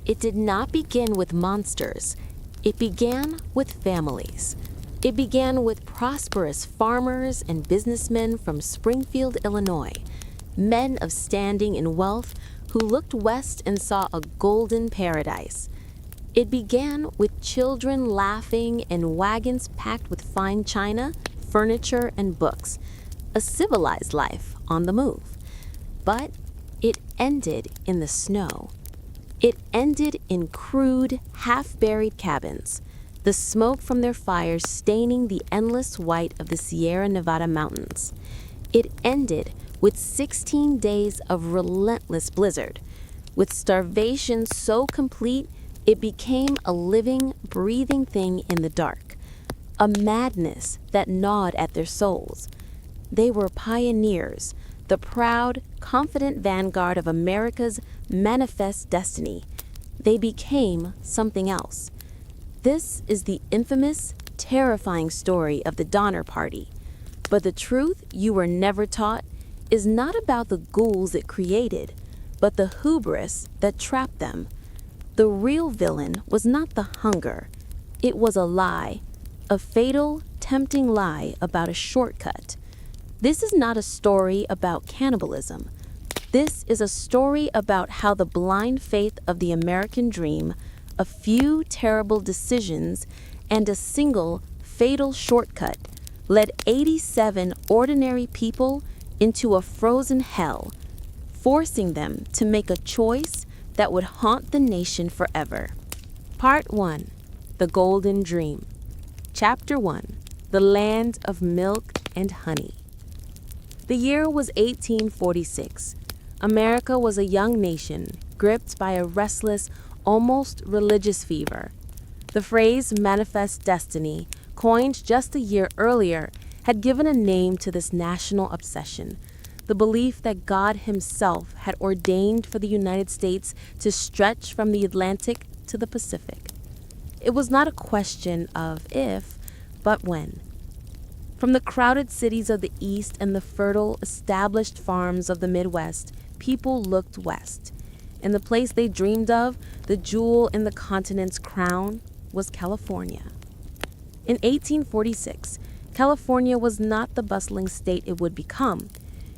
It did not begin with monsters. It began with families. It began with prosperous farmers and businessmen from Springfield, Illinois, men of standing and wealth who looked west and saw a golden paradise. It began with children laughing and wagons packed with fine china, furniture, and books, a civilized life on the move. But it ended in the snow. It ended in crude, half-buried cabins, the smoke from their fires staining the endless white of the Sierra Nevada mountains. It ended with 16 days of relentless blizzard, with starvation so complete it became a living, breathing thing in the dark, a madness that gnawed at their souls. They were pioneers, the proud, confident vanguard of America's manifest destiny. They became something else. This is the infamous, terrifying story of the Donner Party. But the truth you were never taught is not about the ghouls it created, but the hubris that trapped them. The real villain was not the hunger. It was a lie, a fatal, tempting lie about a shortcut. This is not a story about cannibalism. This is a story about how the blind faith of the American dream, a few terrible decisions, and a single fatal shortcut led 87 ordinary people into a frozen hell, forcing them to make a choice that would haunt the nation forever. Part 1. The Golden Dream. Chapter 1. The Land of Milk and Honey. The year was 1846. America was a young nation, gripped by a restless, almost religious fever. The phrase manifest destiny, coined just a year earlier, had given a name to this national obsession. The belief that God himself had ordained for the United States to stretch from the Atlantic to the Pacific. It was not a question of if, but when. From the crowded cities of the East and the fertile, established farms of the Midwest, people looked west. And the place they dreamed of, the jewel in the continent's crown, was California. In 1846, California was not the bustling state it would become.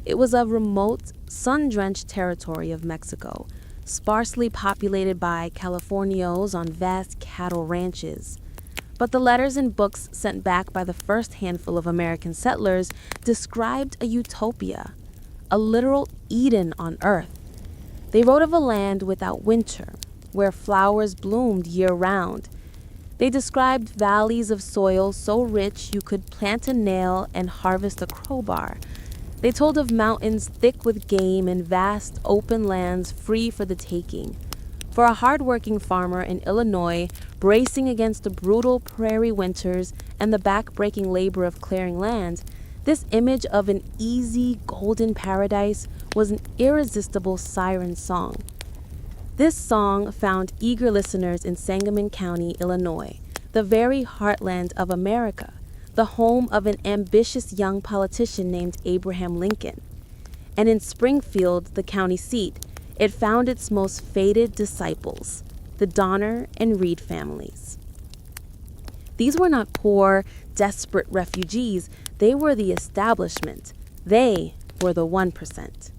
It was a remote, sun-drenched territory of Mexico, sparsely populated by Californios on vast cattle ranches. But the letters and books sent back by the first handful of American settlers described a utopia, a literal Eden on earth. They wrote of a land without winter, where flowers bloomed year-round. They described valleys of soil so rich you could plant a nail and harvest a crowbar. They told of mountains thick with game and vast open lands free for the taking. For a hard-working farmer in Illinois, bracing against the brutal prairie winters and the back-breaking labor of clearing land, this image of an easy, golden paradise was an irresistible siren song. This song found eager listeners in Sangamon County, Illinois, the very heartland of America, the home of an ambitious young politician named Abraham Lincoln. And in Springfield, the county seat, it found its most fated disciples, the Donner and Reed families. These were not poor, desperate refugees. They were the establishment. They were the 1%.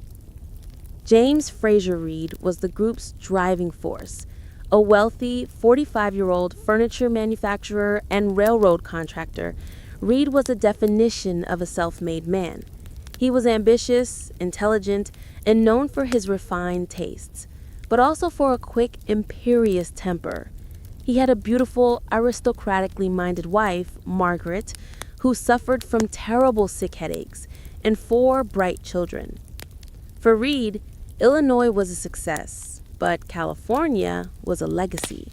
James Fraser Reed was the group's driving force, a wealthy 45-year-old furniture manufacturer and railroad contractor. Reed was the definition of a self-made man. He was ambitious, intelligent, and known for his refined tastes, but also for a quick, imperious temper. He had a beautiful, aristocratically minded wife, Margaret, who suffered from terrible sick headaches, and 4 bright children. For Reed, Illinois was a success, but California was a legacy.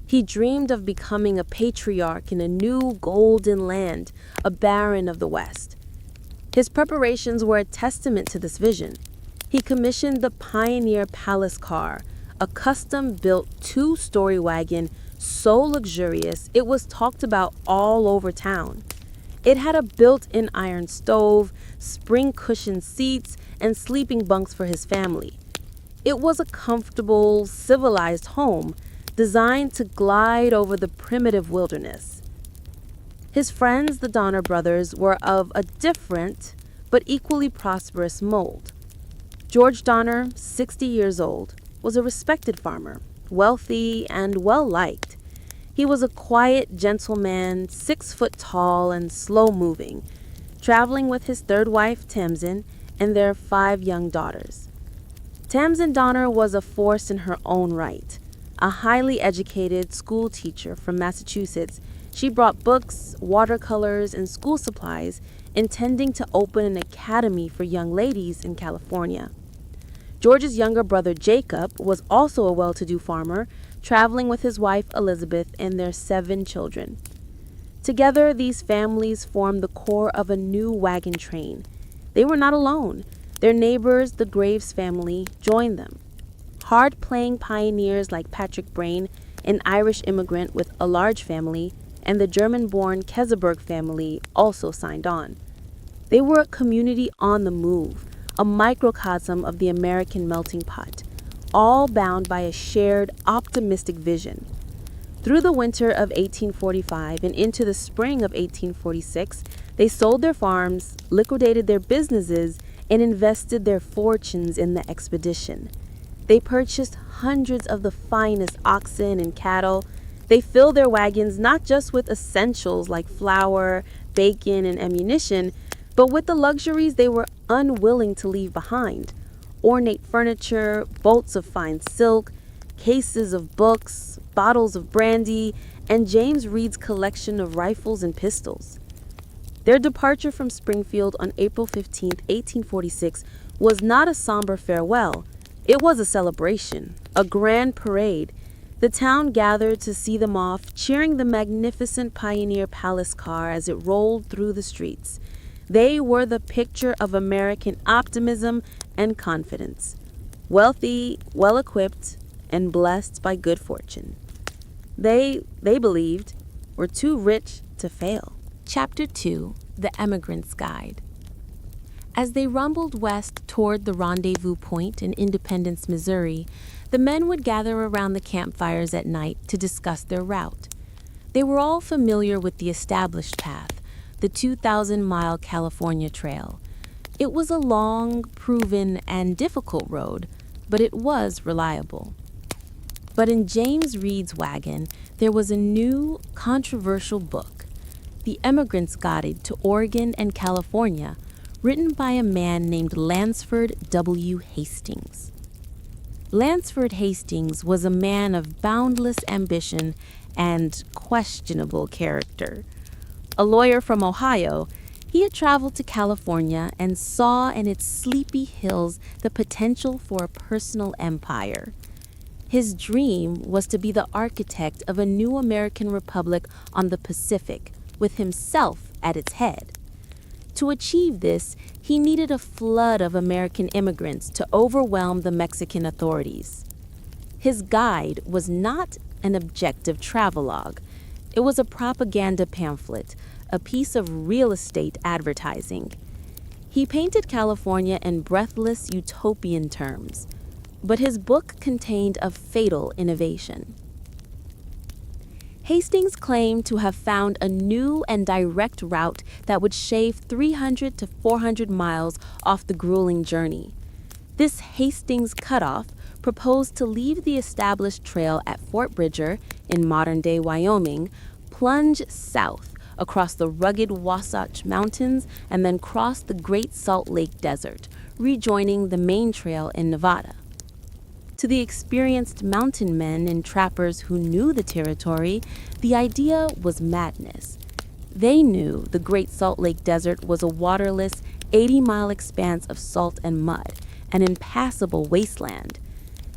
He dreamed of becoming a patriarch in a new golden land, a baron of the West. His preparations were a testament to this vision. He commissioned the Pioneer Palace car, a custom-built 2-story wagon so luxurious it was talked about all over town. It had a built-in iron stove, spring-cushioned seats, and sleeping bunks for his family. It was a comfortable, civilized home designed to glide over the primitive wilderness. His friends, the Donner brothers, were of a different but equally prosperous mold. George Donner, 60 years old, was a respected farmer, wealthy and well-liked. He was a quiet gentleman, 6 foot tall and slow-moving, traveling with his third wife, Tamsin, and their 5 young daughters. Tamsin Donner was a force in her own right. A highly educated school teacher from Massachusetts, she brought books, watercolors, and school supplies, intending to open an academy for young ladies in California. George's younger brother Jacob was also a well-to-do farmer, traveling with his wife Elizabeth and their 7 children. Together, these families formed the core of a new wagon train. They were not alone. Their neighbors, the Graves family, joined them. Hard-playing pioneers like Patrick Brain, an Irish immigrant with a large family, and the German-born Keseberg family also signed on. They were a community on the move, a microcosm of the American melting pot, all bound by a shared, optimistic vision. Through the winter of 1845 and into the spring of 1846, they sold their farms, liquidated their businesses, and invested their fortunes in the expedition. They purchased hundreds of the finest oxen and cattle. They filled their wagons not just with essentials like flour, bacon, and ammunition, but with the luxuries they were unwilling to leave behind: ornate furniture, bolts of fine silk, cases of books, bottles of brandy, and James Reed's collection of rifles and pistols. Their departure from Springfield on April 15, 1846, was not a somber farewell. It was a celebration, a grand parade. The town gathered to see them off, cheering the magnificent Pioneer Palace car as it rolled through the streets. They were the picture of American optimism and confidence, wealthy, well-equipped, and blessed by good fortune. They believed, were too rich to fail. Chapter 2, The Emigrant's Guide. As they rumbled west toward the rendezvous point in Independence, Missouri, the men would gather around the campfires at night to discuss their route. They were all familiar with the established path, the 2,000-mile California Trail. It was a long, proven, and difficult road, but it was reliable. But in James Reed's wagon, there was a new, controversial book, The Emigrant's Guide to Oregon and California, written by a man named Lansford W. Hastings. Lansford Hastings was a man of boundless ambition and questionable character. A lawyer from Ohio, he had traveled to California and saw in its sleepy hills the potential for a personal empire. His dream was to be the architect of a new American republic on the Pacific, with himself at its head. To achieve this, he needed a flood of American immigrants to overwhelm the Mexican authorities. His guide was not an objective travelogue. It was a propaganda pamphlet, a piece of real estate advertising. He painted California in breathless utopian terms, but his book contained a fatal innovation. Hastings claimed to have found a new and direct route that would shave 300 to 400 miles off the grueling journey. This Hastings Cutoff proposed to leave the established trail at Fort Bridger in modern-day Wyoming, plunge south across the rugged Wasatch Mountains, and then cross the Great Salt Lake Desert, rejoining the main trail in Nevada. To the experienced mountain men and trappers who knew the territory, the idea was madness. They knew the Great Salt Lake Desert was a waterless, 80-mile expanse of salt and mud, an impassable wasteland.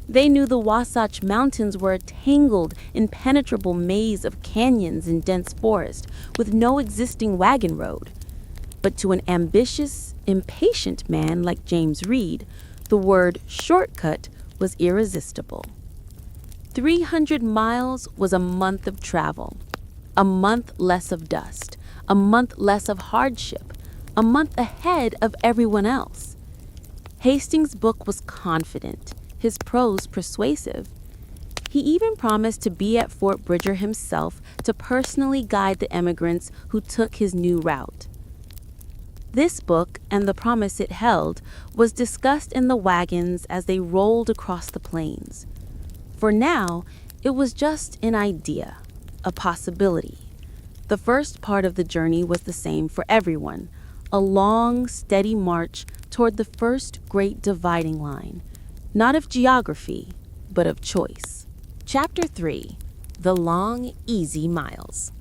They knew the Wasatch Mountains were a tangled, impenetrable maze of canyons and dense forest, with no existing wagon road. But to an ambitious, impatient man like James Reed, the word shortcut was irresistible. 300 miles was a month of travel, a month less of dust, a month less of hardship, a month ahead of everyone else. Hastings' book was confident. his prose persuasive. He even promised to be at Fort Bridger himself to personally guide the emigrants who took his new route. This book and the promise it held was discussed in the wagons as they rolled across the plains. For now, it was just an idea, a possibility. The first part of the journey was the same for everyone, a long, steady march toward the first great dividing line, not of geography, but of choice. Chapter 3: The Long, Easy Miles.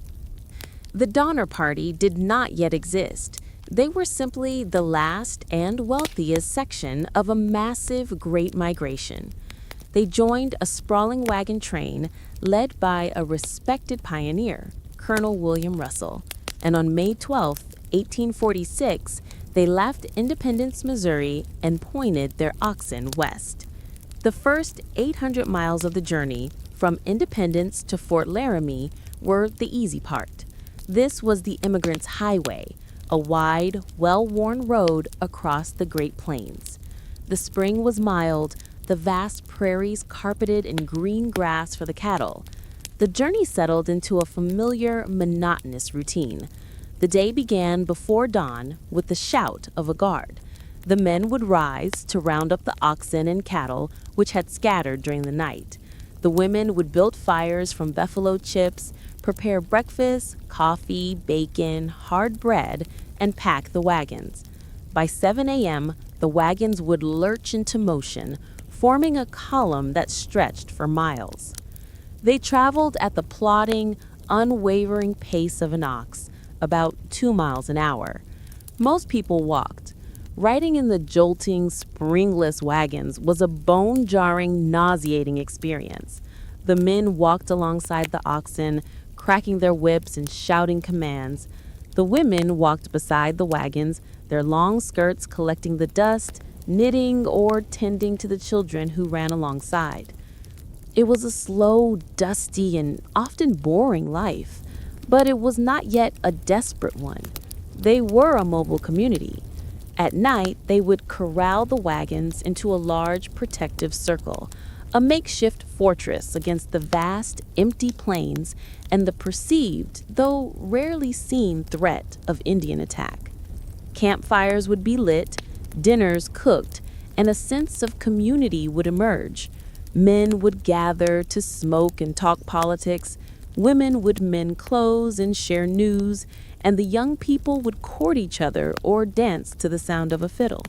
The Donner Party did not yet exist. They were simply the last and wealthiest section of a massive Great Migration. They joined a sprawling wagon train led by a respected pioneer, Colonel William Russell, and on May 12, 1846, they left Independence, Missouri, and pointed their oxen west. The first 800 miles of the journey, from Independence to Fort Laramie, were the easy part. This was the immigrants' highway, a wide, well-worn road across the Great Plains. The spring was mild, the vast prairies carpeted in green grass for the cattle. The journey settled into a familiar, monotonous routine. The day began before dawn with the shout of a guard. The men would rise to round up the oxen and cattle which had scattered during the night. The women would build fires from buffalo chips, prepare breakfast, coffee, bacon, hard bread, and pack the wagons. By 7 a.m., the wagons would lurch into motion, forming a column that stretched for miles. They traveled at the plodding, unwavering pace of an ox, about 2 miles an hour. Most people walked. Riding in the jolting, springless wagons was a bone-jarring, nauseating experience. The men walked alongside the oxen, cracking their whips and shouting commands. The women walked beside the wagons, their long skirts collecting the dust, knitting or tending to the children who ran alongside. It was a slow, dusty, and often boring life, but it was not yet a desperate one. They were a mobile community. At night, they would corral the wagons into a large protective circle, a makeshift fortress against the vast, empty plains and the perceived, though rarely seen, threat of Indian attack. Campfires would be lit, dinners cooked, and a sense of community would emerge. Men would gather to smoke and talk politics, women would mend clothes and share news, and the young people would court each other or dance to the sound of a fiddle.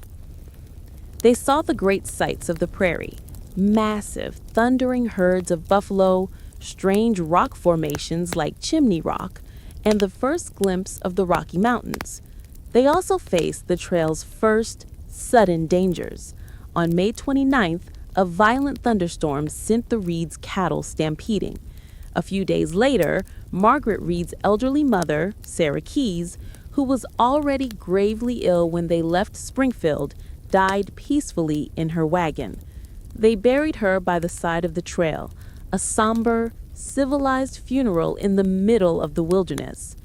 They saw the great sights of the prairie, massive, thundering herds of buffalo, strange rock formations like Chimney Rock, and the first glimpse of the Rocky Mountains. They also faced the trail's first sudden dangers. On May 29th, a violent thunderstorm sent the Reeds' cattle stampeding. A few days later, Margaret Reed's elderly mother, Sarah Keyes, who was already gravely ill when they left Springfield, died peacefully in her wagon. They buried her by the side of the trail, a somber, civilized funeral in the middle of the wilderness.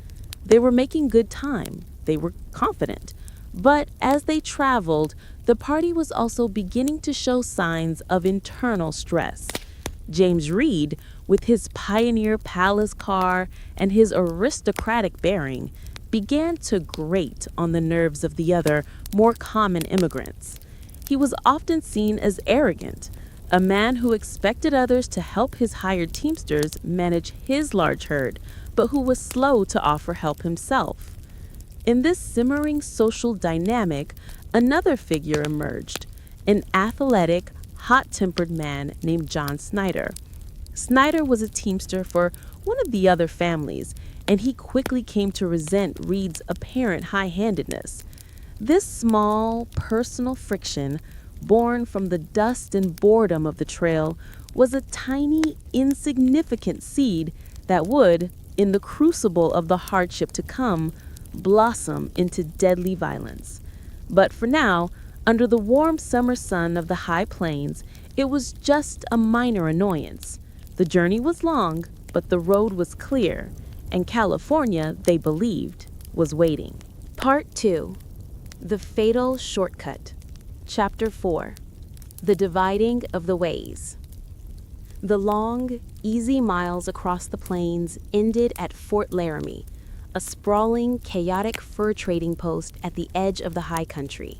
They were making good time. They were confident. But as they traveled, the party was also beginning to show signs of internal stress. James Reed, with his pioneer palace car and his aristocratic bearing, began to grate on the nerves of the other, more common immigrants. He was often seen as arrogant, a man who expected others to help his hired teamsters manage his large herd, but who was slow to offer help himself. In this simmering social dynamic, another figure emerged, an athletic, hot-tempered man named John Snyder. Snyder was a teamster for one of the other families, and he quickly came to resent Reed's apparent high-handedness. This small, personal friction, born from the dust and boredom of the trail, was a tiny, insignificant seed that would, in the crucible of the hardship to come, blossom into deadly violence. But for now, under the warm summer sun of the high plains, it was just a minor annoyance. The journey was long, but the road was clear, and California, they believed, was waiting. Part 2: The Fatal Shortcut. Chapter 4: The dividing of the ways. The long, easy miles across the plains ended at Fort Laramie, a sprawling, chaotic fur trading post at the edge of the high country.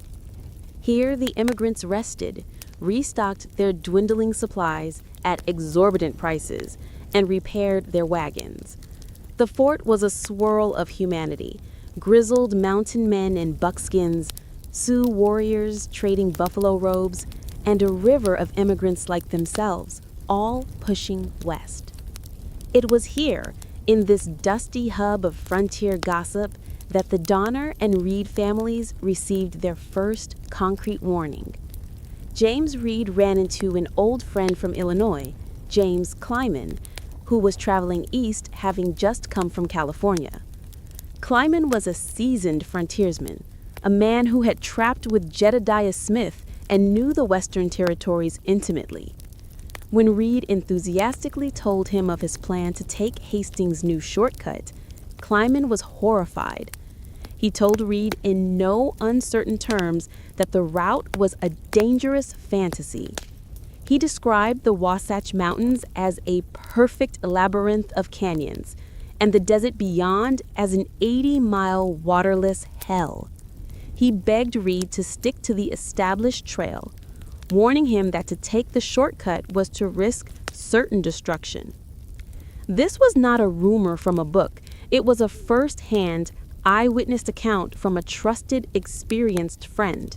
Here, the immigrants rested, restocked their dwindling supplies at exorbitant prices, and repaired their wagons. The fort was a swirl of humanity, grizzled mountain men in buckskins, Sioux warriors trading buffalo robes, and a river of immigrants like themselves, all pushing west. It was here, in this dusty hub of frontier gossip, that the Donner and Reed families received their first concrete warning. James Reed ran into an old friend from Illinois, James Kleiman, who was traveling east having just come from California. Kleiman was a seasoned frontiersman, a man who had trapped with Jedediah Smith and knew the Western Territories intimately. When Reed enthusiastically told him of his plan to take Hastings' new shortcut, Kleiman was horrified. He told Reed in no uncertain terms that the route was a dangerous fantasy. He described the Wasatch Mountains as a perfect labyrinth of canyons, and the desert beyond as an 80-mile waterless hell. He begged Reed to stick to the established trail, warning him that to take the shortcut was to risk certain destruction. This was not a rumor from a book. It was a first-hand, eyewitness account from a trusted, experienced friend.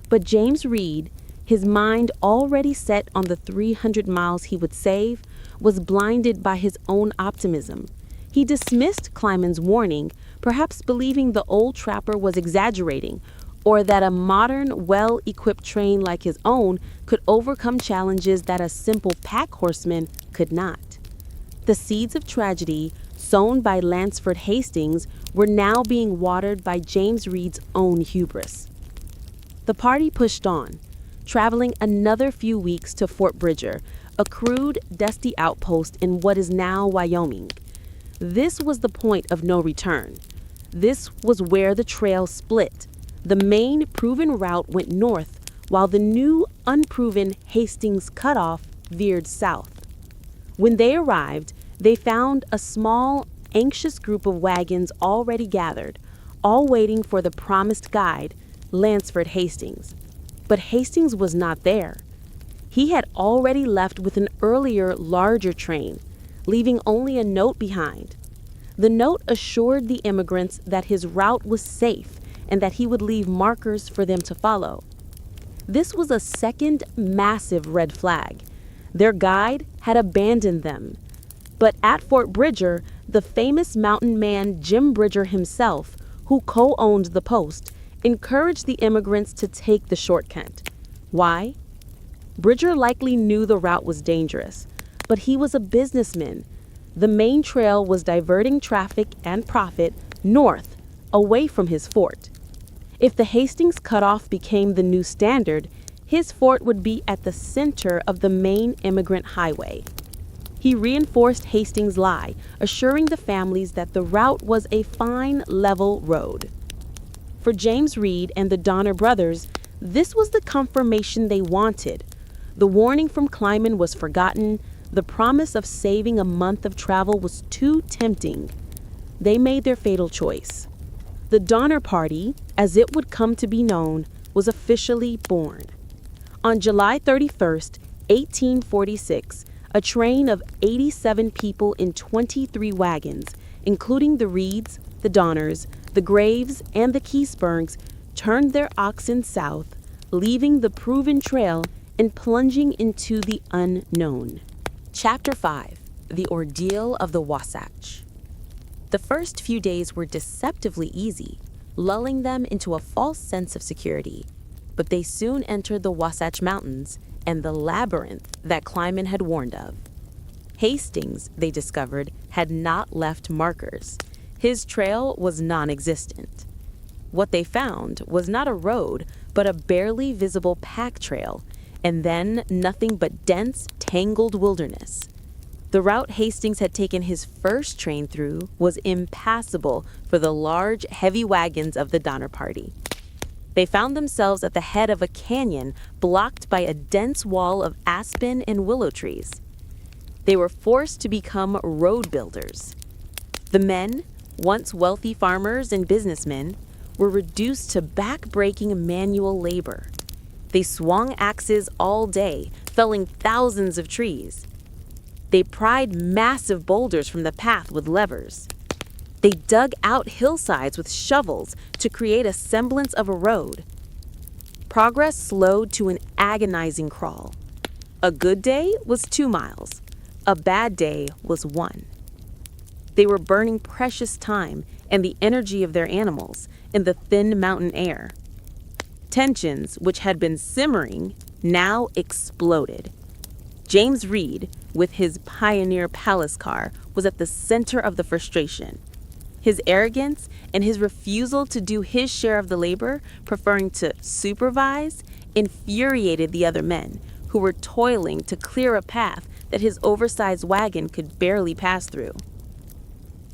But James Reed, his mind already set on the 300 miles he would save, was blinded by his own optimism. He dismissed Kleiman's warning, perhaps believing the old trapper was exaggerating, or that a modern, well-equipped train like his own could overcome challenges that a simple pack horseman could not. The seeds of tragedy, sown by Lansford Hastings, were now being watered by James Reed's own hubris. The party pushed on, traveling another few weeks to Fort Bridger, a crude, dusty outpost in what is now Wyoming. This was the point of no return. This was where the trail split. The main proven route went north, while the new unproven Hastings Cutoff veered south. When they arrived, they found a small, anxious group of wagons already gathered, all waiting for the promised guide, Lansford Hastings. But Hastings was not there. He had already left with an earlier, larger train, leaving only a note behind. The note assured the immigrants that his route was safe and that he would leave markers for them to follow. This was a second massive red flag. Their guide had abandoned them. But at Fort Bridger, the famous mountain man Jim Bridger himself, who co-owned the post, encouraged the immigrants to take the shortcut. Why? Bridger likely knew the route was dangerous, but he was a businessman. The main trail was diverting traffic and profit north, away from his fort. If the Hastings Cutoff became the new standard, his fort would be at the center of the main immigrant highway. He reinforced Hastings' lie, assuring the families that the route was a fine, level road. For James Reed and the Donner brothers, this was the confirmation they wanted. The warning from Kleiman was forgotten. The promise of saving a month of travel was too tempting. They made their fatal choice. The Donner Party, as it would come to be known, was officially born. On July 31st, 1846, a train of 87 people in 23 wagons, including the Reeds, the Donners, the Graves, and the Kesebergs, turned their oxen south, leaving the proven trail and plunging into the unknown. Chapter 5. The Ordeal of the Wasatch. The first few days were deceptively easy, lulling them into a false sense of security. But they soon entered the Wasatch Mountains and the labyrinth that Kleiman had warned of. Hastings, they discovered, had not left markers. His trail was non-existent. What they found was not a road, but a barely visible pack trail, and then nothing but dense, tangled wilderness. The route Hastings had taken his first train through was impassable for the large, heavy wagons of the Donner Party. They found themselves at the head of a canyon blocked by a dense wall of aspen and willow trees. They were forced to become road builders. The men, once wealthy farmers and businessmen, were reduced to back-breaking manual labor. They swung axes all day, felling thousands of trees. They pried massive boulders from the path with levers. They dug out hillsides with shovels to create a semblance of a road. Progress slowed to an agonizing crawl. A good day was 2 miles. A bad day was 1. They were burning precious time and the energy of their animals in the thin mountain air. Tensions, which had been simmering, now exploded. James Reed, with his Pioneer Palace car, was at the center of the frustration. His arrogance and his refusal to do his share of the labor, preferring to supervise, infuriated the other men, who were toiling to clear a path that his oversized wagon could barely pass through.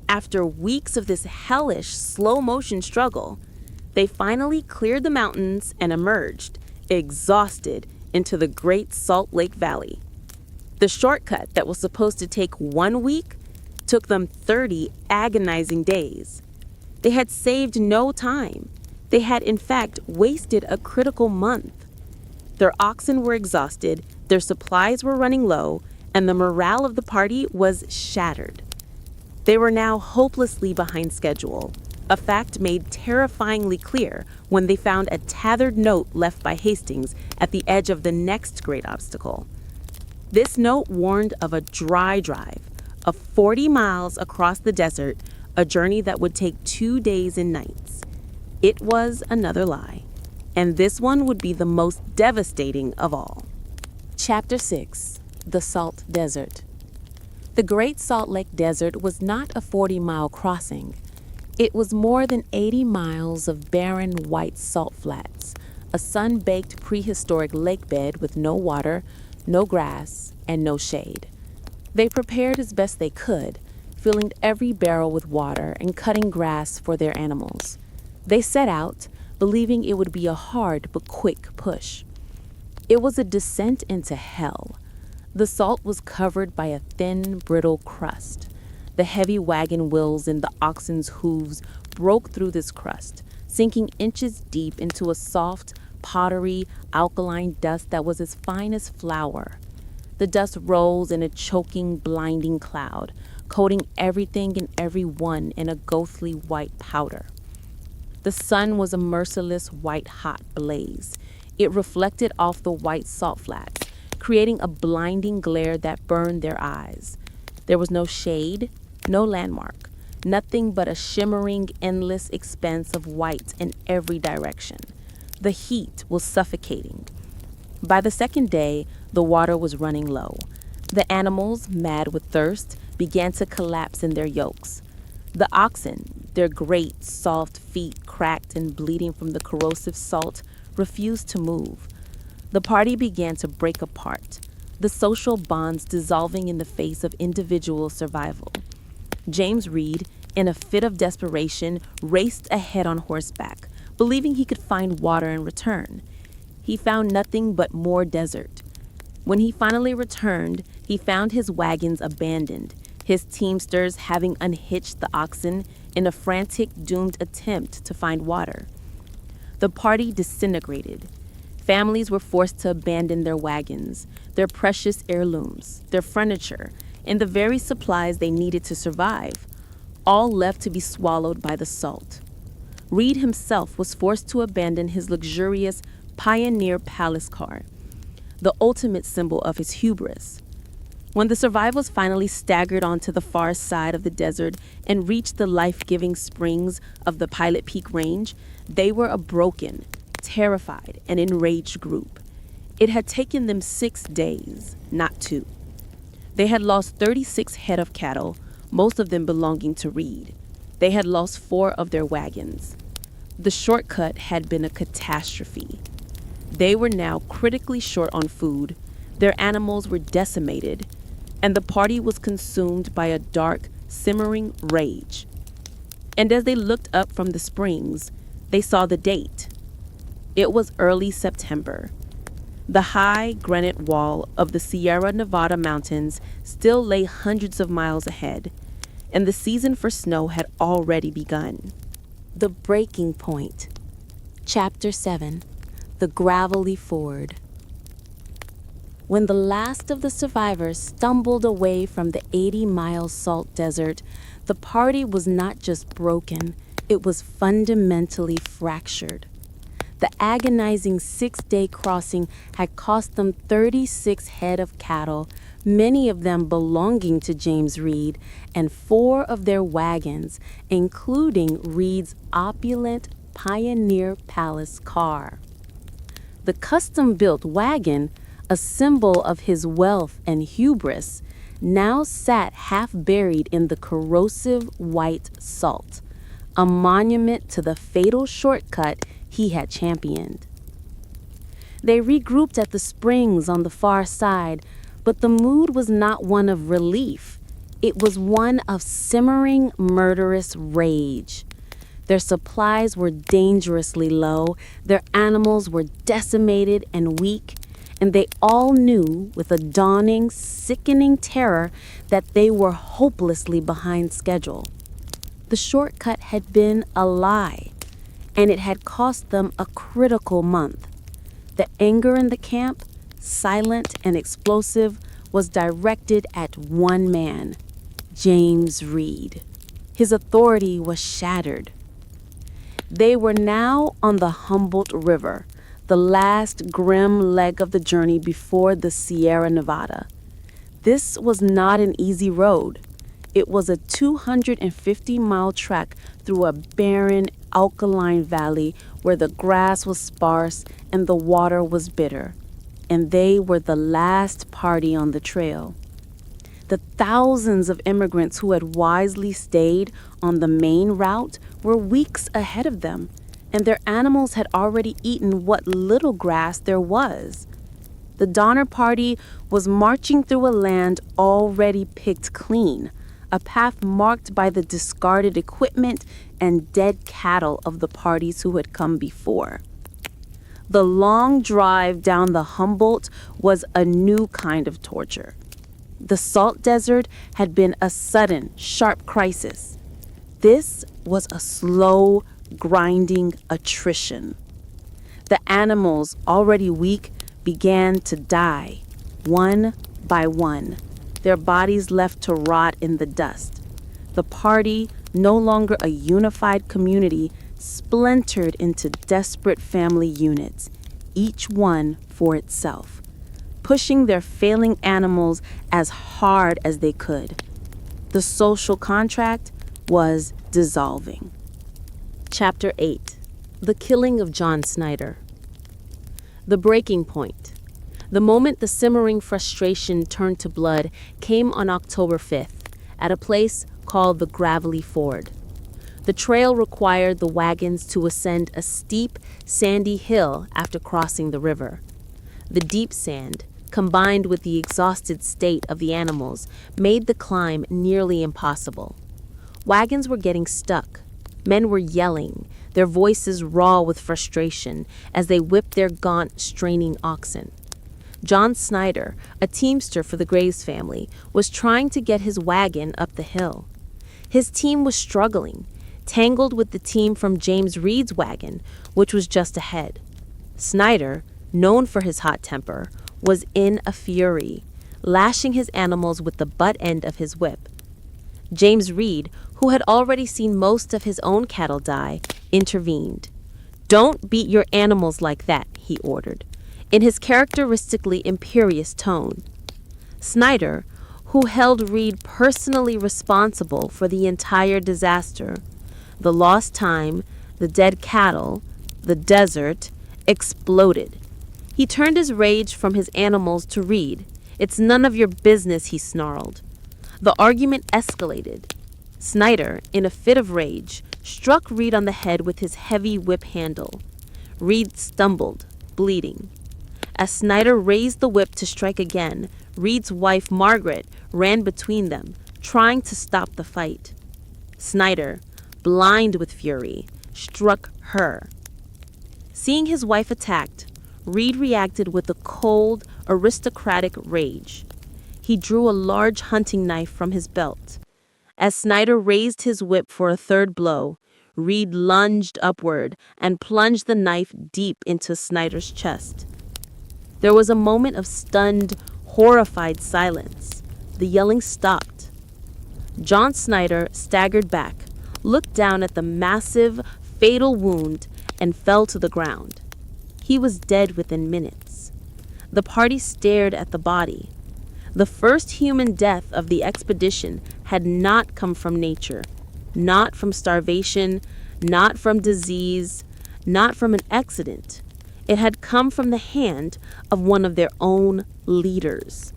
After weeks of this hellish, slow-motion struggle, they finally cleared the mountains and emerged, exhausted, into the Great Salt Lake Valley. The shortcut that was supposed to take 1 week took them 30 agonizing days. They had saved no time. They had, in fact, wasted a critical month. Their oxen were exhausted, their supplies were running low, and the morale of the party was shattered. They were now hopelessly behind schedule, a fact made terrifyingly clear when they found a tethered note left by Hastings at the edge of the next great obstacle. This note warned of a dry drive of 40 miles across the desert, a journey that would take 2 days and nights. It was another lie, and this one would be the most devastating of all. Chapter 6: The Salt Desert. The Great Salt Lake Desert was not a 40-mile crossing. It was more than 80 miles of barren white salt flats, a sun-baked prehistoric lake bed with no water, no grass, and no shade. They prepared as best they could, filling every barrel with water and cutting grass for their animals. They set out, believing it would be a hard but quick push. It was a descent into hell. The salt was covered by a thin, brittle crust. The heavy wagon wheels and the oxen's hooves broke through this crust, sinking inches deep into a soft, powdery, alkaline dust that was as fine as flour. The dust rose in a choking, blinding cloud, coating everything and everyone in a ghostly white powder. The sun was a merciless white-hot blaze. It reflected off the white salt flats, creating a blinding glare that burned their eyes. There was no shade, no landmark, nothing but a shimmering, endless expanse of white in every direction. The heat was suffocating. By the second day, the water was running low. The animals, mad with thirst, began to collapse in their yokes. The oxen, their great, soft feet cracked and bleeding from the corrosive salt, refused to move. The party began to break apart, the social bonds dissolving in the face of individual survival. James Reed, in a fit of desperation, raced ahead on horseback, believing he could find water in return. He found nothing but more desert. When he finally returned, he found his wagons abandoned, his teamsters having unhitched the oxen in a frantic, doomed attempt to find water. The party disintegrated. Families were forced to abandon their wagons, their precious heirlooms, their furniture, and the very supplies they needed to survive, all left to be swallowed by the salt. Reed himself was forced to abandon his luxurious Pioneer Palace car, the ultimate symbol of his hubris. When the survivors finally staggered onto the far side of the desert and reached the life-giving springs of the Pilot Peak Range, they were a broken, terrified, and enraged group. It had taken them 6 days, not 2. They had lost 36 head of cattle, most of them belonging to Reed. They had lost 4 of their wagons. The shortcut had been a catastrophe. They were now critically short on food, their animals were decimated, and the party was consumed by a dark, simmering rage. And as they looked up from the springs, they saw the date, It was early September. The high granite wall of the Sierra Nevada mountains still lay hundreds of miles ahead, and the season for snow had already begun. The Breaking Point. Chapter 7. The Gravelly Ford. When the last of the survivors stumbled away from the 80-mile salt desert, the party was not just broken, it was fundamentally fractured. The agonizing 6-day crossing had cost them 36 head of cattle, many of them belonging to James Reed, and 4 of their wagons, including Reed's opulent Pioneer Palace car. The custom-built wagon, a symbol of his wealth and hubris, now sat half-buried in the corrosive white salt, a monument to the fatal shortcut he had championed. They regrouped at the springs on the far side, but the mood was not one of relief. It was one of simmering, murderous rage. Their supplies were dangerously low, their animals were decimated and weak, and they all knew with a dawning, sickening terror that they were hopelessly behind schedule. The shortcut had been a lie, and it had cost them a critical month. The anger in the camp, silent and explosive, was directed at one man, James Reed. His authority was shattered. They were now on the Humboldt River, the last grim leg of the journey before the Sierra Nevada. This was not an easy road. It was a 250-mile trek through a barren, alkaline valley where the grass was sparse and the water was bitter, and they were the last party on the trail. The thousands of immigrants who had wisely stayed on the main route were weeks ahead of them, and their animals had already eaten what little grass there was. The Donner Party was marching through a land already picked clean, a path marked by the discarded equipment and dead cattle of the parties who had come before. The long drive down the Humboldt was a new kind of torture. The salt desert had been a sudden, sharp crisis. This was a slow, grinding attrition. The animals, already weak, began to die, one by one, their bodies left to rot in the dust. The party, no longer a unified community, splintered into desperate family units, each one for itself, pushing their failing animals as hard as they could. The social contract was dissolving. Chapter 8. The Killing of John Snyder. The Breaking Point. The moment the simmering frustration turned to blood came on October 5th at a place called the Gravelly Ford. The trail required the wagons to ascend a steep, sandy hill after crossing the river. The deep sand, combined with the exhausted state of the animals, made the climb nearly impossible. Wagons were getting stuck. Men were yelling, their voices raw with frustration, as they whipped their gaunt, straining oxen. John Snyder, a teamster for the Graves family, was trying to get his wagon up the hill. His team was struggling, tangled with the team from James Reed's wagon, which was just ahead. Snyder, known for his hot temper, was in a fury, lashing his animals with the butt end of his whip. James Reed, who had already seen most of his own cattle die, intervened. "Don't beat your animals like that," he ordered, in his characteristically imperious tone. Snyder, who held Reed personally responsible for the entire disaster, the lost time, the dead cattle, the desert, exploded. He turned his rage from his animals to Reed. "It's none of your business," he snarled. The argument escalated. Snyder, in a fit of rage, struck Reed on the head with his heavy whip handle. Reed stumbled, bleeding. As Snyder raised the whip to strike again, Reed's wife, Margaret, ran between them, trying to stop the fight. Snyder, blind with fury, struck her. Seeing his wife attacked, Reed reacted with a cold, aristocratic rage. He drew a large hunting knife from his belt. As Snyder raised his whip for a third blow, Reed lunged upward and plunged the knife deep into Snyder's chest. There was a moment of stunned, horrified silence. The yelling stopped. John Snyder staggered back, looked down at the massive, fatal wound, and fell to the ground. He was dead within minutes. The party stared at the body. The first human death of the expedition had not come from nature, not from starvation, not from disease, not from an accident. It had come from the hand of one of their own leaders.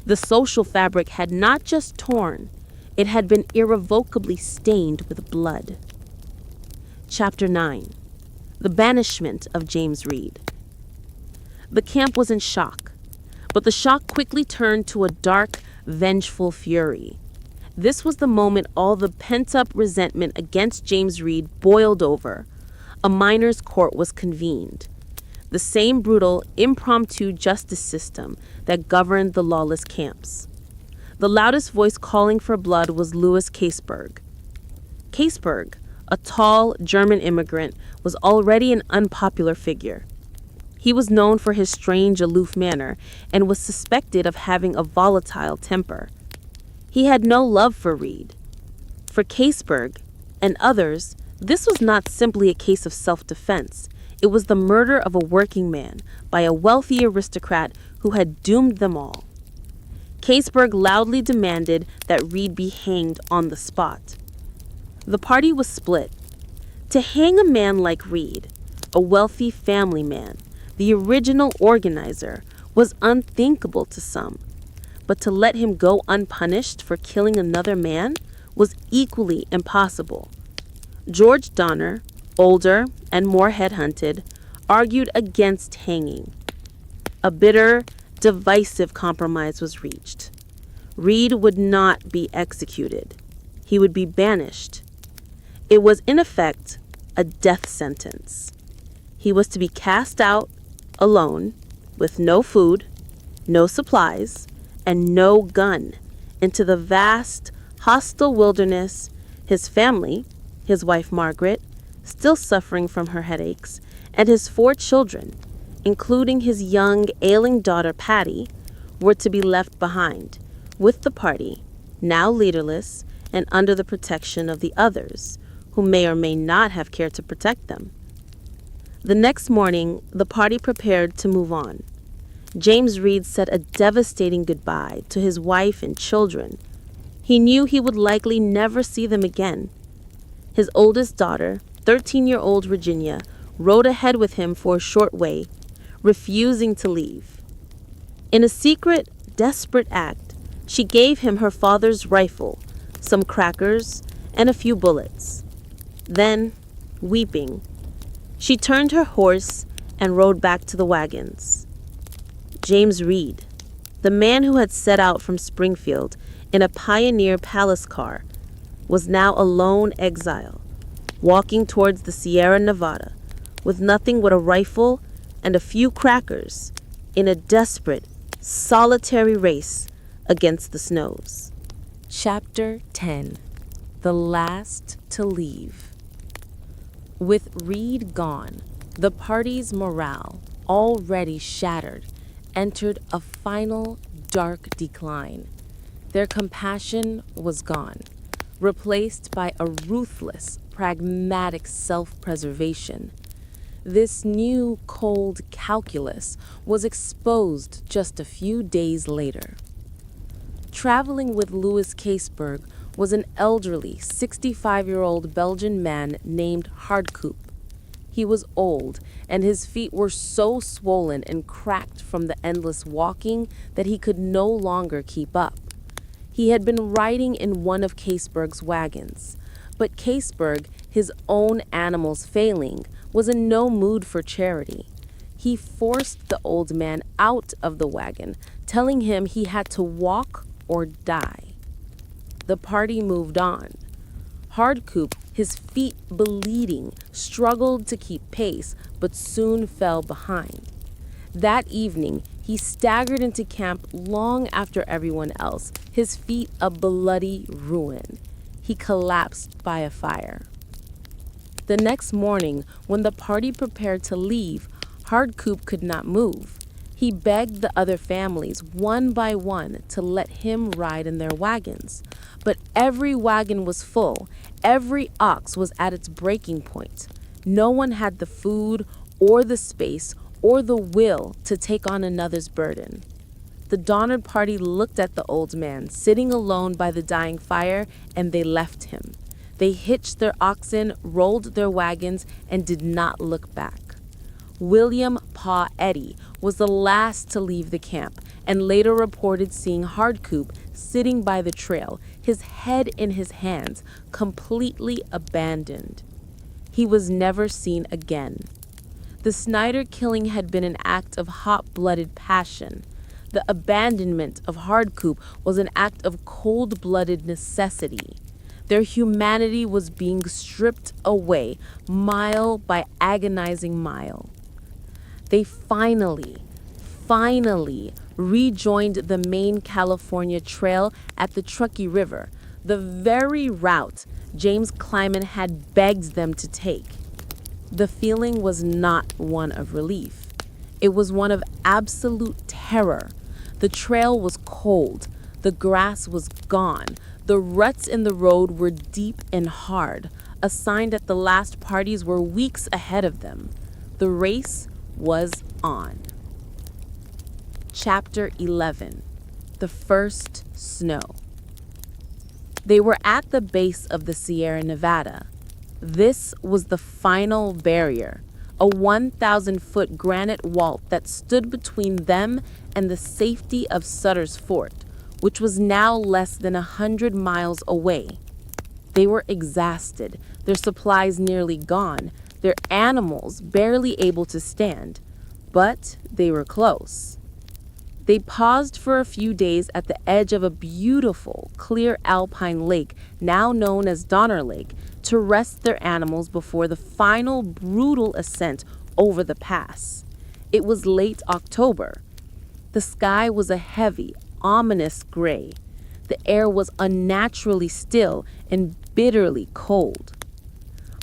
The social fabric had not just torn, it had been irrevocably stained with blood. Chapter 9. The Banishment of James Reed. The camp was in shock, but the shock quickly turned to a dark, vengeful fury. This was the moment all the pent-up resentment against James Reed boiled over. A miners' court was convened. The same brutal, impromptu justice system that governed the lawless camps. The loudest voice calling for blood was Louis Caseberg. Caseberg, a tall German immigrant, was already an unpopular figure. He was known for his strange, aloof manner and was suspected of having a volatile temper. He had no love for Reed. For Caseberg and others, this was not simply a case of self-defense. It was the murder of a working man by a wealthy aristocrat who had doomed them all. Caseberg loudly demanded that Reed be hanged on the spot. The party was split. To hang a man like Reed, a wealthy family man, the original organizer, was unthinkable to some. But to let him go unpunished for killing another man was equally impossible. George Donner, older and more headhunted, argued against hanging. A bitter, divisive compromise was reached. Reed would not be executed. He would be banished. It was, in effect, a death sentence. He was to be cast out alone, with no food, no supplies, and no gun, into the vast, hostile wilderness. His family, his wife Margaret, still suffering from her headaches, and his 4 children, including his young, ailing daughter Patty, were to be left behind, with the party, now leaderless and under the protection of the others, who may or may not have cared to protect them. The next morning, the party prepared to move on. James Reed said a devastating goodbye to his wife and children. He knew he would likely never see them again. His oldest daughter, 13-year-old Virginia, rode ahead with him for a short way, refusing to leave. In a secret, desperate act, she gave him her father's rifle, some crackers, and a few bullets. Then, weeping, she turned her horse and rode back to the wagons. James Reed, the man who had set out from Springfield in a Pioneer Palace car, was now a lone exile, walking towards the Sierra Nevada with nothing but a rifle and a few crackers in a desperate, solitary race against the snows. Chapter 10. The Last to Leave. With Reed gone, the party's morale, already shattered, entered a final dark decline. Their compassion was gone, replaced by a ruthless, pragmatic self-preservation. This new cold calculus was exposed just a few days later. Traveling with Louis Caseberg was an elderly 65-year-old Belgian man named Hardcoop. He was old, and his feet were so swollen and cracked from the endless walking that he could no longer keep up. He had been riding in one of Caseberg's wagons, but Caseberg, his own animals failing, was in no mood for charity. He forced the old man out of the wagon, telling him he had to walk or die. The party moved on. Hardcoop, his his feet bleeding, struggled to keep pace, but soon fell behind. That evening, he staggered into camp long after everyone else, his feet a bloody ruin. He collapsed by a fire. The next morning, when the party prepared to leave, Hardcoop could not move. He begged the other families, one by one, to let him ride in their wagons. But every wagon was full. Every ox was at its breaking point. No one had the food or the space or the will to take on another's burden. The Donner Party looked at the old man, sitting alone by the dying fire, and they left him. They hitched their oxen, rolled their wagons, and did not look back. William Pa Eddy was the last to leave the camp, and later reported seeing Hardcoop sitting by the trail, his head in his hands, completely abandoned. He was never seen again. The Snyder killing had been an act of hot-blooded passion. The abandonment of Hardcoop was an act of cold-blooded necessity. Their humanity was being stripped away, mile by agonizing mile. They finally rejoined the main California trail at the Truckee River, the very route James Clyman had begged them to take. The feeling was not one of relief. It was one of absolute terror. The trail was cold. The grass was gone. The ruts in the road were deep and hard, a sign that the last parties were weeks ahead of them. The race was on. Chapter 11. The First Snow. They were at the base of the Sierra Nevada. This was the final barrier, a 1,000-foot granite wall that stood between them and the safety of Sutter's Fort, which was now less than 100 miles away. They were exhausted, their supplies nearly gone, their animals barely able to stand, but they were close. They paused for a few days at the edge of a beautiful, clear alpine lake, now known as Donner Lake, to rest their animals before the final brutal ascent over the pass. It was late October. The sky was a heavy, ominous gray. The air was unnaturally still and bitterly cold.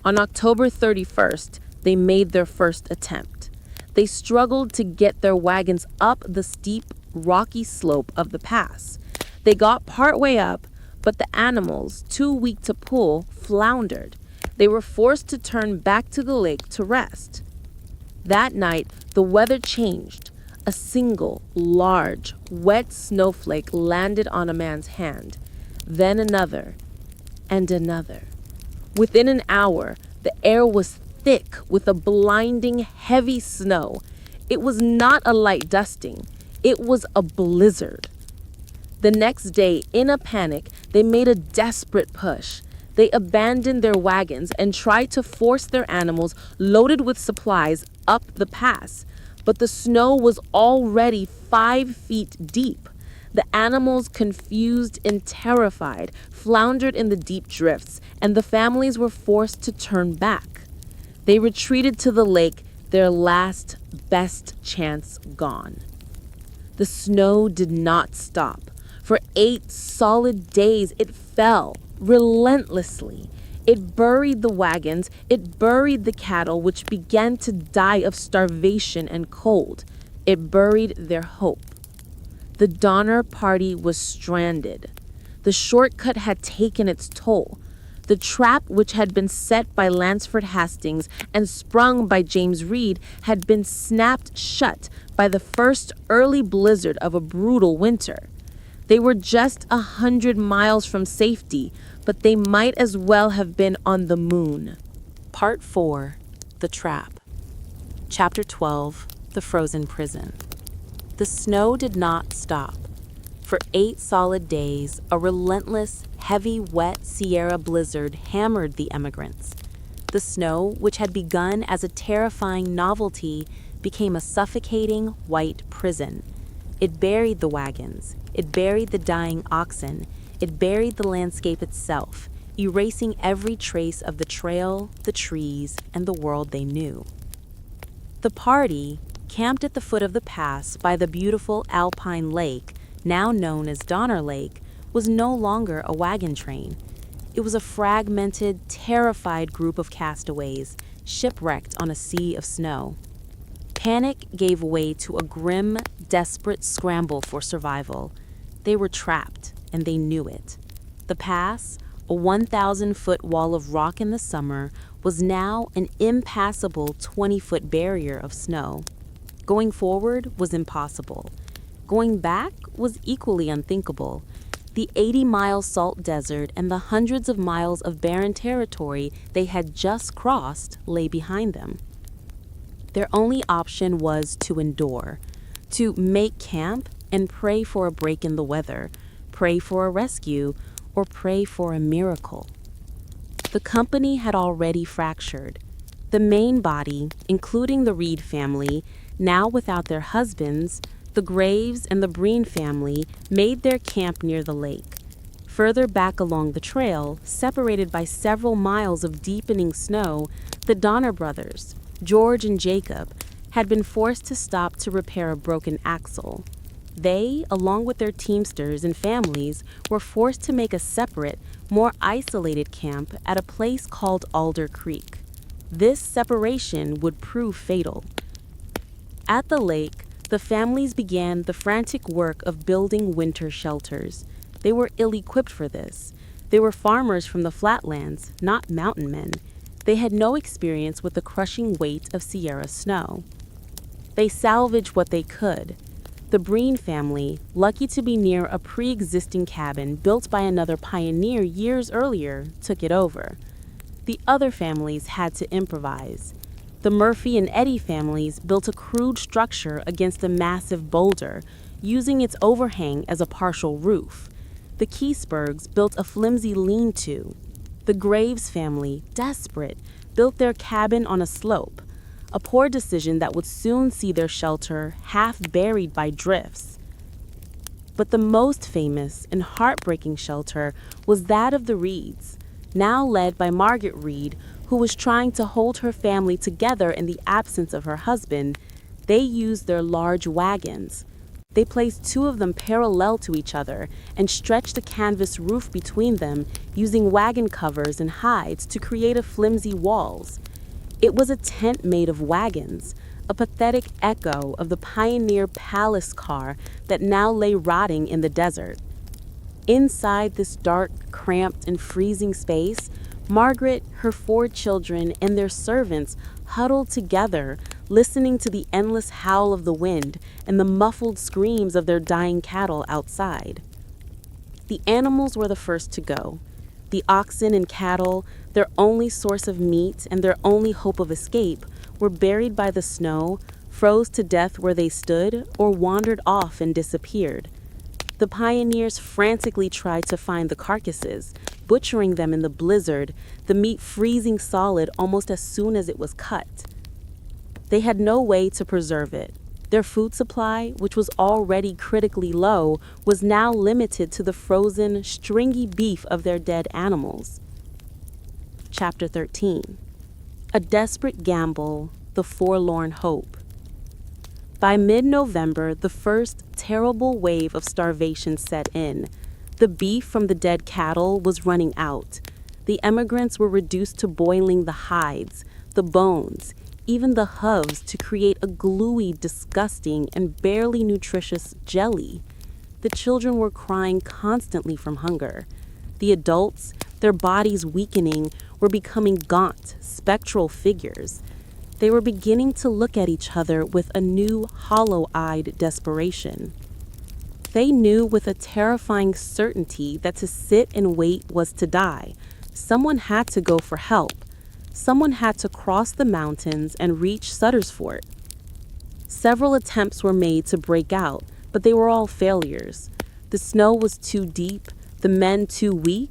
On October 31st, they made their first attempt. They struggled to get their wagons up the steep, rocky slope of the pass. They got partway up, but the animals, too weak to pull, floundered. They were forced to turn back to the lake to rest. That night, the weather changed. A single, large, wet snowflake landed on a man's hand, then another, and another. Within an hour, the air was thick with a blinding, heavy snow. It was not a light dusting. It was a blizzard. The next day, in a panic, they made a desperate push. They abandoned their wagons and tried to force their animals loaded with supplies up the pass. But the snow was already 5 feet deep. The animals, confused and terrified, floundered in the deep drifts, and the families were forced to turn back. They retreated to the lake, their last, best chance gone. The snow did not stop. For 8 solid days, it fell relentlessly. It buried the wagons, it buried the cattle, which began to die of starvation and cold. It buried their hope. The Donner Party was stranded. The shortcut had taken its toll. The trap which had been set by Lansford Hastings and sprung by James Reed had been snapped shut by the first early blizzard of a brutal winter. They were just 100 miles from safety, but they might as well have been on the moon. Part 4. The Trap. Chapter 12. The Frozen Prison. The snow did not stop. For 8 solid days, a relentless, heavy, wet Sierra blizzard hammered the emigrants. The snow, which had begun as a terrifying novelty, became a suffocating white prison. It buried the wagons. It buried the dying oxen. It buried the landscape itself. erasing every trace of the trail, the trees, and the world they knew. The party, camped at the foot of the pass by the beautiful alpine lake, now known as Donner Lake, was no longer a wagon train. It was a fragmented, terrified group of castaways, shipwrecked on a sea of snow. Panic gave way to a grim, desperate scramble for survival. They were trapped, and they knew it. The pass, a 1,000-foot wall of rock in the summer, was now an impassable 20-foot barrier of snow. Going forward was impossible. Going back was equally unthinkable. The 80-mile salt desert and the hundreds of miles of barren territory they had just crossed lay behind them. Their only option was to endure, to make camp and pray for a break in the weather, pray for a rescue, or pray for a miracle. The company had already fractured. The main body, including the Reed family, now without their husbands, the Graves and the Breen family, made their camp near the lake. Further back along the trail, separated by several miles of deepening snow, the Donner brothers, George and Jacob, had been forced to stop to repair a broken axle. They, along with their teamsters and families, were forced to make a separate, more isolated camp at a place called Alder Creek. This separation would prove fatal. At the lake, the families began the frantic work of building winter shelters. They were ill-equipped for this. They were farmers from the flatlands, not mountain men. They had no experience with the crushing weight of Sierra snow. They salvaged what they could. The Breen family, lucky to be near a pre-existing cabin built by another pioneer years earlier, took it over. The other families had to improvise. The Murphy and Eddy families built a crude structure against a massive boulder, using its overhang as a partial roof. The Kesebergs built a flimsy lean-to. The Graves family, desperate, built their cabin on a slope, a poor decision that would soon see their shelter half buried by drifts. But the most famous and heartbreaking shelter was that of the Reeds, now led by Margaret Reed, who was trying to hold her family together in the absence of her husband. They used their large wagons. They placed two of them parallel to each other and stretched a canvas roof between them, using wagon covers and hides to create a flimsy walls. It was a tent made of wagons, a pathetic echo of the pioneer palace car that now lay rotting in the desert. Inside this dark, cramped, and freezing space, Margaret, her 4 children, and their servants huddled together, listening to the endless howl of the wind and the muffled screams of their dying cattle outside. The animals were the first to go. The oxen and cattle, their only source of meat and their only hope of escape, were buried by the snow, froze to death where they stood, or wandered off and disappeared. The pioneers frantically tried to find the carcasses, butchering them in the blizzard, the meat freezing solid almost as soon as it was cut. They had no way to preserve it. Their food supply, which was already critically low, was now limited to the frozen, stringy beef of their dead animals. Chapter 13. A Desperate Gamble, the Forlorn Hope. By mid-November, the first terrible wave of starvation set in. The beef from the dead cattle was running out. The emigrants were reduced to boiling the hides, the bones, even the hooves to create a gluey, disgusting, and barely nutritious jelly. The children were crying constantly from hunger. The adults, their bodies weakening, were becoming gaunt, spectral figures. They were beginning to look at each other with a new, hollow-eyed desperation. They knew with a terrifying certainty that to sit and wait was to die. Someone had to go for help. Someone had to cross the mountains and reach Sutter's Fort. Several attempts were made to break out, but they were all failures. The snow was too deep, the men too weak.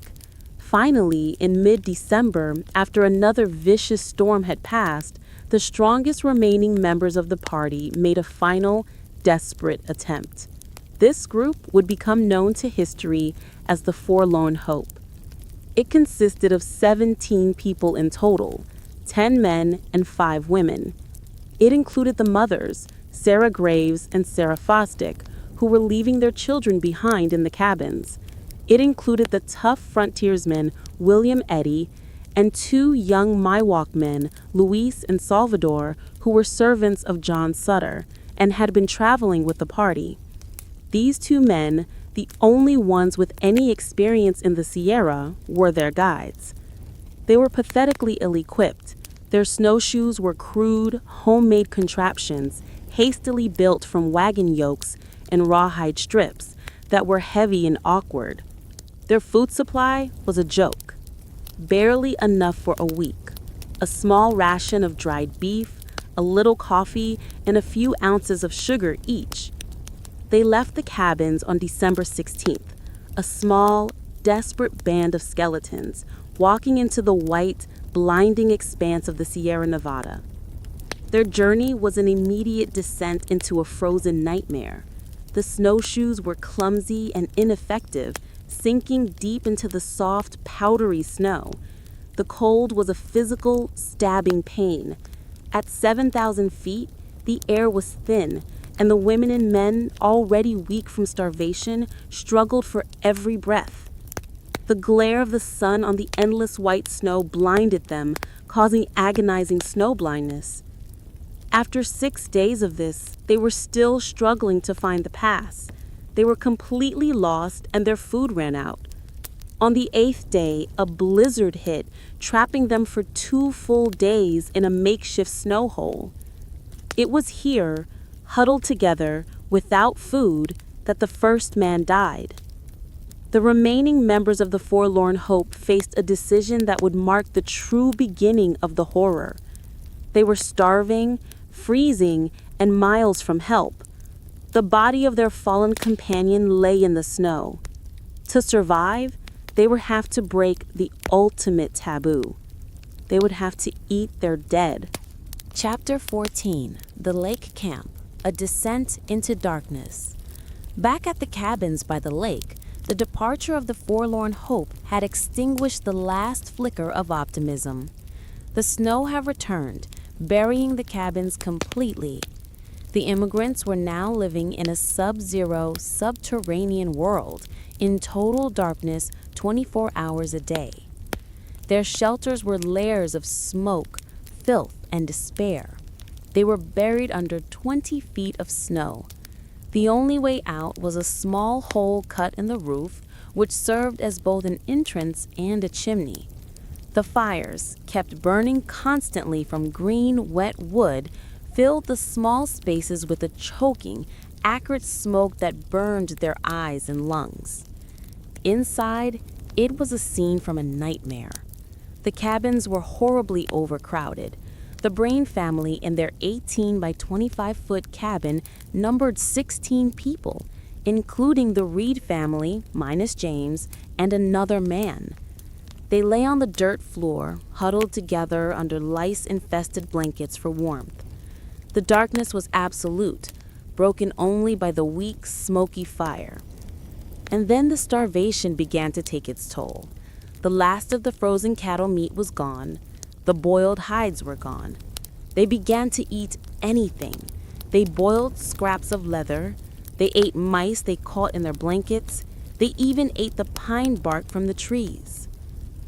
Finally, in mid-December, after another vicious storm had passed, the strongest remaining members of the party made a final, desperate attempt. This group would become known to history as the Forlorn Hope. It consisted of 17 people in total, 10 men and 5 women. It included the mothers, Sarah Graves and Sarah Fosdick, who were leaving their children behind in the cabins. It included the tough frontiersmen William Eddy and 2 young Miwok men, Luis and Salvador, who were servants of John Sutter and had been traveling with the party. These 2 men, the only ones with any experience in the Sierra, were their guides. They were pathetically ill-equipped. Their snowshoes were crude, homemade contraptions, hastily built from wagon yokes and rawhide strips that were heavy and awkward. Their food supply was a joke. Barely enough for a week. A small ration of dried beef, a little coffee, and a few ounces of sugar each. They left the cabins on December 16th, a small, desperate band of skeletons walking into the white, blinding expanse of the Sierra Nevada. Their journey was an immediate descent into a frozen nightmare. The snowshoes were clumsy and ineffective, sinking deep into the soft, powdery snow. The cold was a physical, stabbing pain. At 7,000 feet, the air was thin, and the women and men, already weak from starvation, struggled for every breath. The glare of the sun on the endless white snow blinded them, causing agonizing snow blindness. After 6 days of this, they were still struggling to find the pass. They were completely lost and their food ran out. On the 8th day, a blizzard hit, trapping them for 2 full days in a makeshift snow hole. It was here, huddled together, without food, that the first man died. The remaining members of the Forlorn Hope faced a decision that would mark the true beginning of the horror. They were starving, freezing, and miles from help. The body of their fallen companion lay in the snow. To survive, they would have to break the ultimate taboo. They would have to eat their dead. Chapter 14, The Lake Camp, A Descent into Darkness. Back at the cabins by the lake, the departure of the Forlorn Hope had extinguished the last flicker of optimism. The snow had returned, burying the cabins completely. The immigrants were now living in a sub-zero, subterranean world, in total darkness 24 hours a day. Their shelters were layers of smoke, filth, and despair. They were buried under 20 feet of snow. The only way out was a small hole cut in the roof, which served as both an entrance and a chimney. The fires, kept burning constantly from green, wet wood, filled the small spaces with a choking, acrid smoke that burned their eyes and lungs. Inside, it was a scene from a nightmare. The cabins were horribly overcrowded. The Brain family in their 18 by 25-foot cabin numbered 16 people, including the Reed family, minus James, and another man. They lay on the dirt floor, huddled together under lice-infested blankets for warmth. The darkness was absolute, broken only by the weak, smoky fire. And then the starvation began to take its toll. The last of the frozen cattle meat was gone. The boiled hides were gone. They began to eat anything. They boiled scraps of leather. They ate mice they caught in their blankets. They even ate the pine bark from the trees.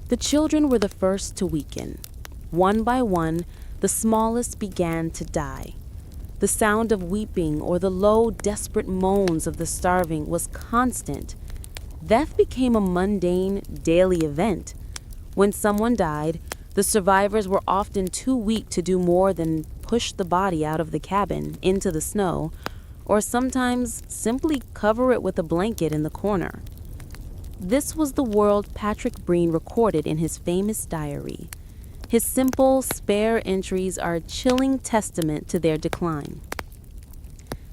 The children were the first to weaken. One by one, the smallest began to die. The sound of weeping or the low, desperate moans of the starving was constant. Death became a mundane, daily event. When someone died, the survivors were often too weak to do more than push the body out of the cabin into the snow, or sometimes simply cover it with a blanket in the corner. This was the world Patrick Breen recorded in his famous diary. His simple, spare entries are a chilling testament to their decline.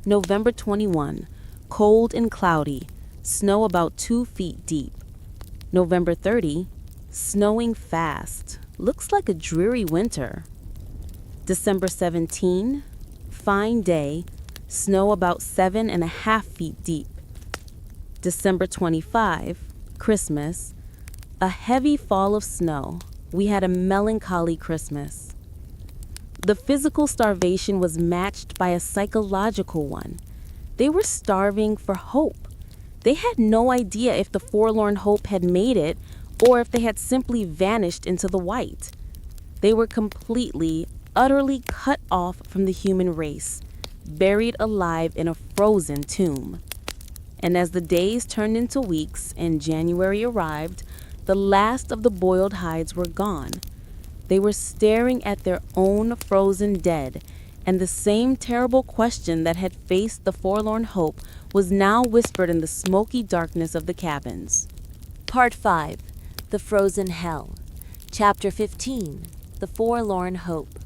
November 21, cold and cloudy, snow about 2 feet deep. November 30, snowing fast, looks like a dreary winter. December 17, fine day, snow about 7.5 feet deep. December 25, Christmas, a heavy fall of snow. We had a melancholy Christmas. The physical starvation was matched by a psychological one. They were starving for hope. They had no idea if the forlorn hope had made it or if they had simply vanished into the white. They were completely, utterly cut off from the human race, buried alive in a frozen tomb. And as the days turned into weeks and January arrived, the last of the boiled hides were gone. They were staring at their own frozen dead, and the same terrible question that had faced the forlorn hope was now whispered in the smoky darkness of the cabins. Part 5. The Frozen Hell. Chapter 15. The Forlorn Hope.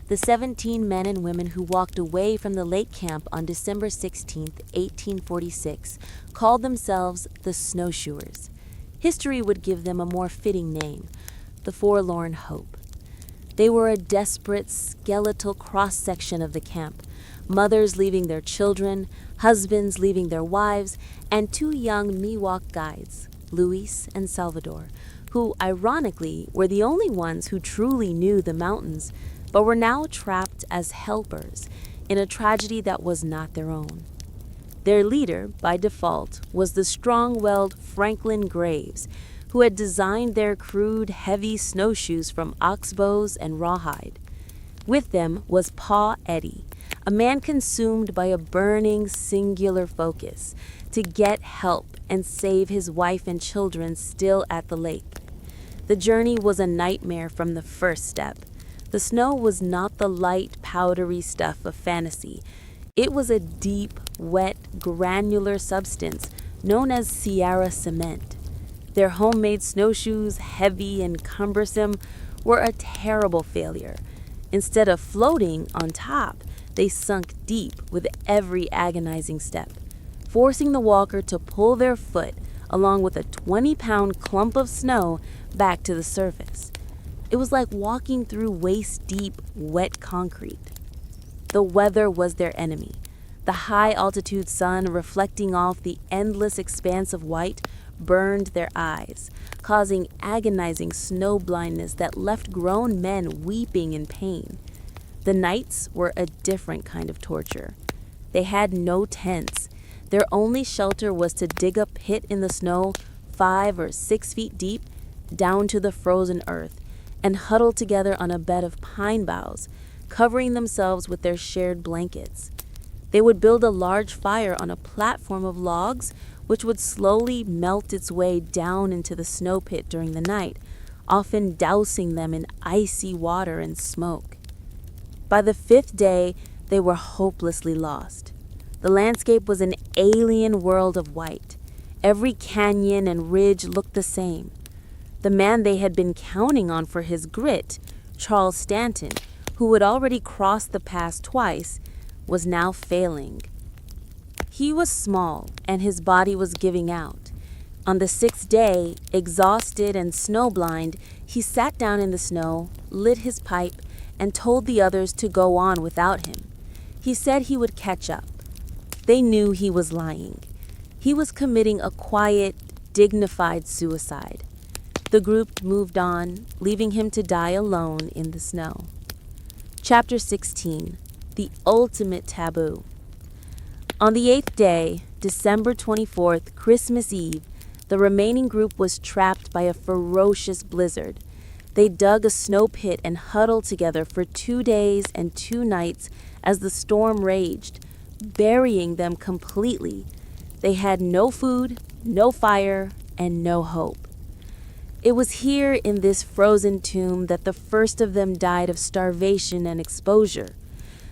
The 17 men and women who walked away from the lake camp on December 16, 1846, called themselves the Snowshoers. History would give them a more fitting name, the Forlorn Hope. They were a desperate, skeletal cross-section of the camp, mothers leaving their children, husbands leaving their wives, and 2 young Miwok guides, Luis and Salvador, who, ironically, were the only ones who truly knew the mountains, but were now trapped as helpers in a tragedy that was not their own. Their leader, by default, was the strong-willed Franklin Graves, who had designed their crude, heavy snowshoes from oxbows and rawhide. With them was Pa Eddy, a man consumed by a burning, singular focus to get help and save his wife and children still at the lake. The journey was a nightmare from the first step. The snow was not the light, powdery stuff of fantasy. It was a deep, wet, granular substance known as Sierra cement. Their homemade snowshoes, heavy and cumbersome, were a terrible failure. Instead of floating on top, they sunk deep with every agonizing step, forcing the walker to pull their foot along with a 20-pound clump of snow back to the surface. It was like walking through waist-deep, wet concrete. The weather was their enemy. The high-altitude sun reflecting off the endless expanse of white burned their eyes, causing agonizing snow blindness that left grown men weeping in pain. The nights were a different kind of torture. They had no tents. Their only shelter was to dig a pit in the snow 5 or 6 feet deep down to the frozen earth and huddle together on a bed of pine boughs, covering themselves with their shared blankets. They would build a large fire on a platform of logs, which would slowly melt its way down into the snow pit during the night, often dousing them in icy water and smoke. By the 5th day, they were hopelessly lost. The landscape was an alien world of white. Every canyon and ridge looked the same. The man they had been counting on for his grit, Charles Stanton, who had already crossed the pass twice, was now failing. He was small, and his body was giving out. On the 6th day, exhausted and snowblind, he sat down in the snow, lit his pipe, and told the others to go on without him. He said he would catch up. They knew he was lying. He was committing a quiet, dignified suicide. The group moved on, leaving him to die alone in the snow. Chapter 16. The Ultimate Taboo. On the 8th day, December 24th, Christmas Eve, the remaining group was trapped by a ferocious blizzard. They dug a snow pit and huddled together for 2 days and 2 nights as the storm raged, burying them completely. They had no food, no fire, and no hope. It was here in this frozen tomb that the first of them died of starvation and exposure.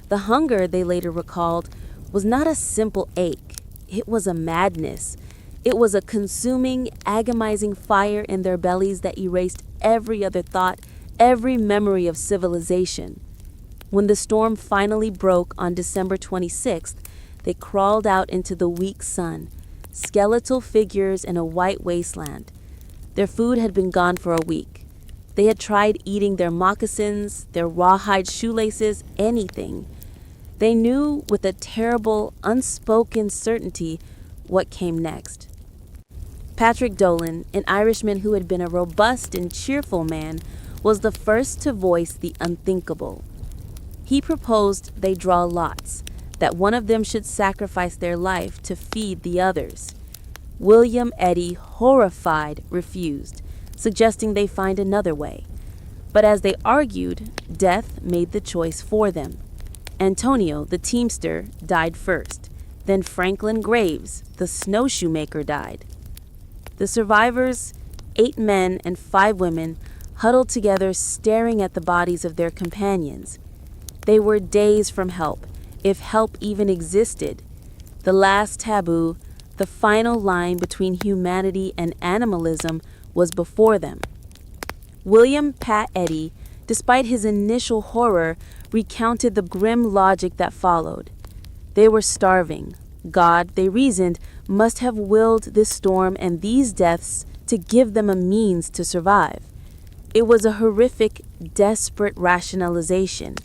The hunger, they later recalled, was not a simple ache. It was a madness. It was a consuming, agonizing fire in their bellies that erased every other thought, every memory of civilization. When the storm finally broke on December 26th, they crawled out into the weak sun, skeletal figures in a white wasteland. Their food had been gone for a week. They had tried eating their moccasins, their rawhide shoelaces, anything. They knew with a terrible, unspoken certainty what came next. Patrick Dolan, an Irishman who had been a robust and cheerful man, was the first to voice the unthinkable. He proposed they draw lots, that one of them should sacrifice their life to feed the others. William Eddy, horrified, refused, suggesting they find another way. But as they argued, death made the choice for them. Antonio, the teamster, died first. Then Franklin Graves, the snowshoe maker, died. The survivors, 8 men and 5 women, huddled together staring at the bodies of their companions. They were days from help, if help even existed. The last taboo, the final line between humanity and animalism, was before them. William Pat Eddy, despite his initial horror, recounted the grim logic that followed. They were starving. God, they reasoned, must have willed this storm and these deaths to give them a means to survive. It was a horrific, desperate rationalization.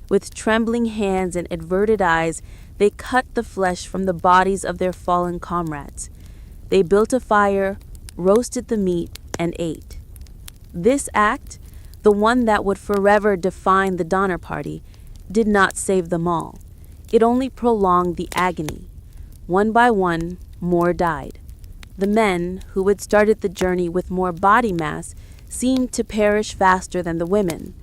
With trembling hands and averted eyes, they cut the flesh from the bodies of their fallen comrades. They built a fire, roasted the meat, and ate. This act, the one that would forever define the Donner Party, did not save them all. It only prolonged the agony. One by one, more died. The men, who had started the journey with more body mass, seemed to perish faster than the women.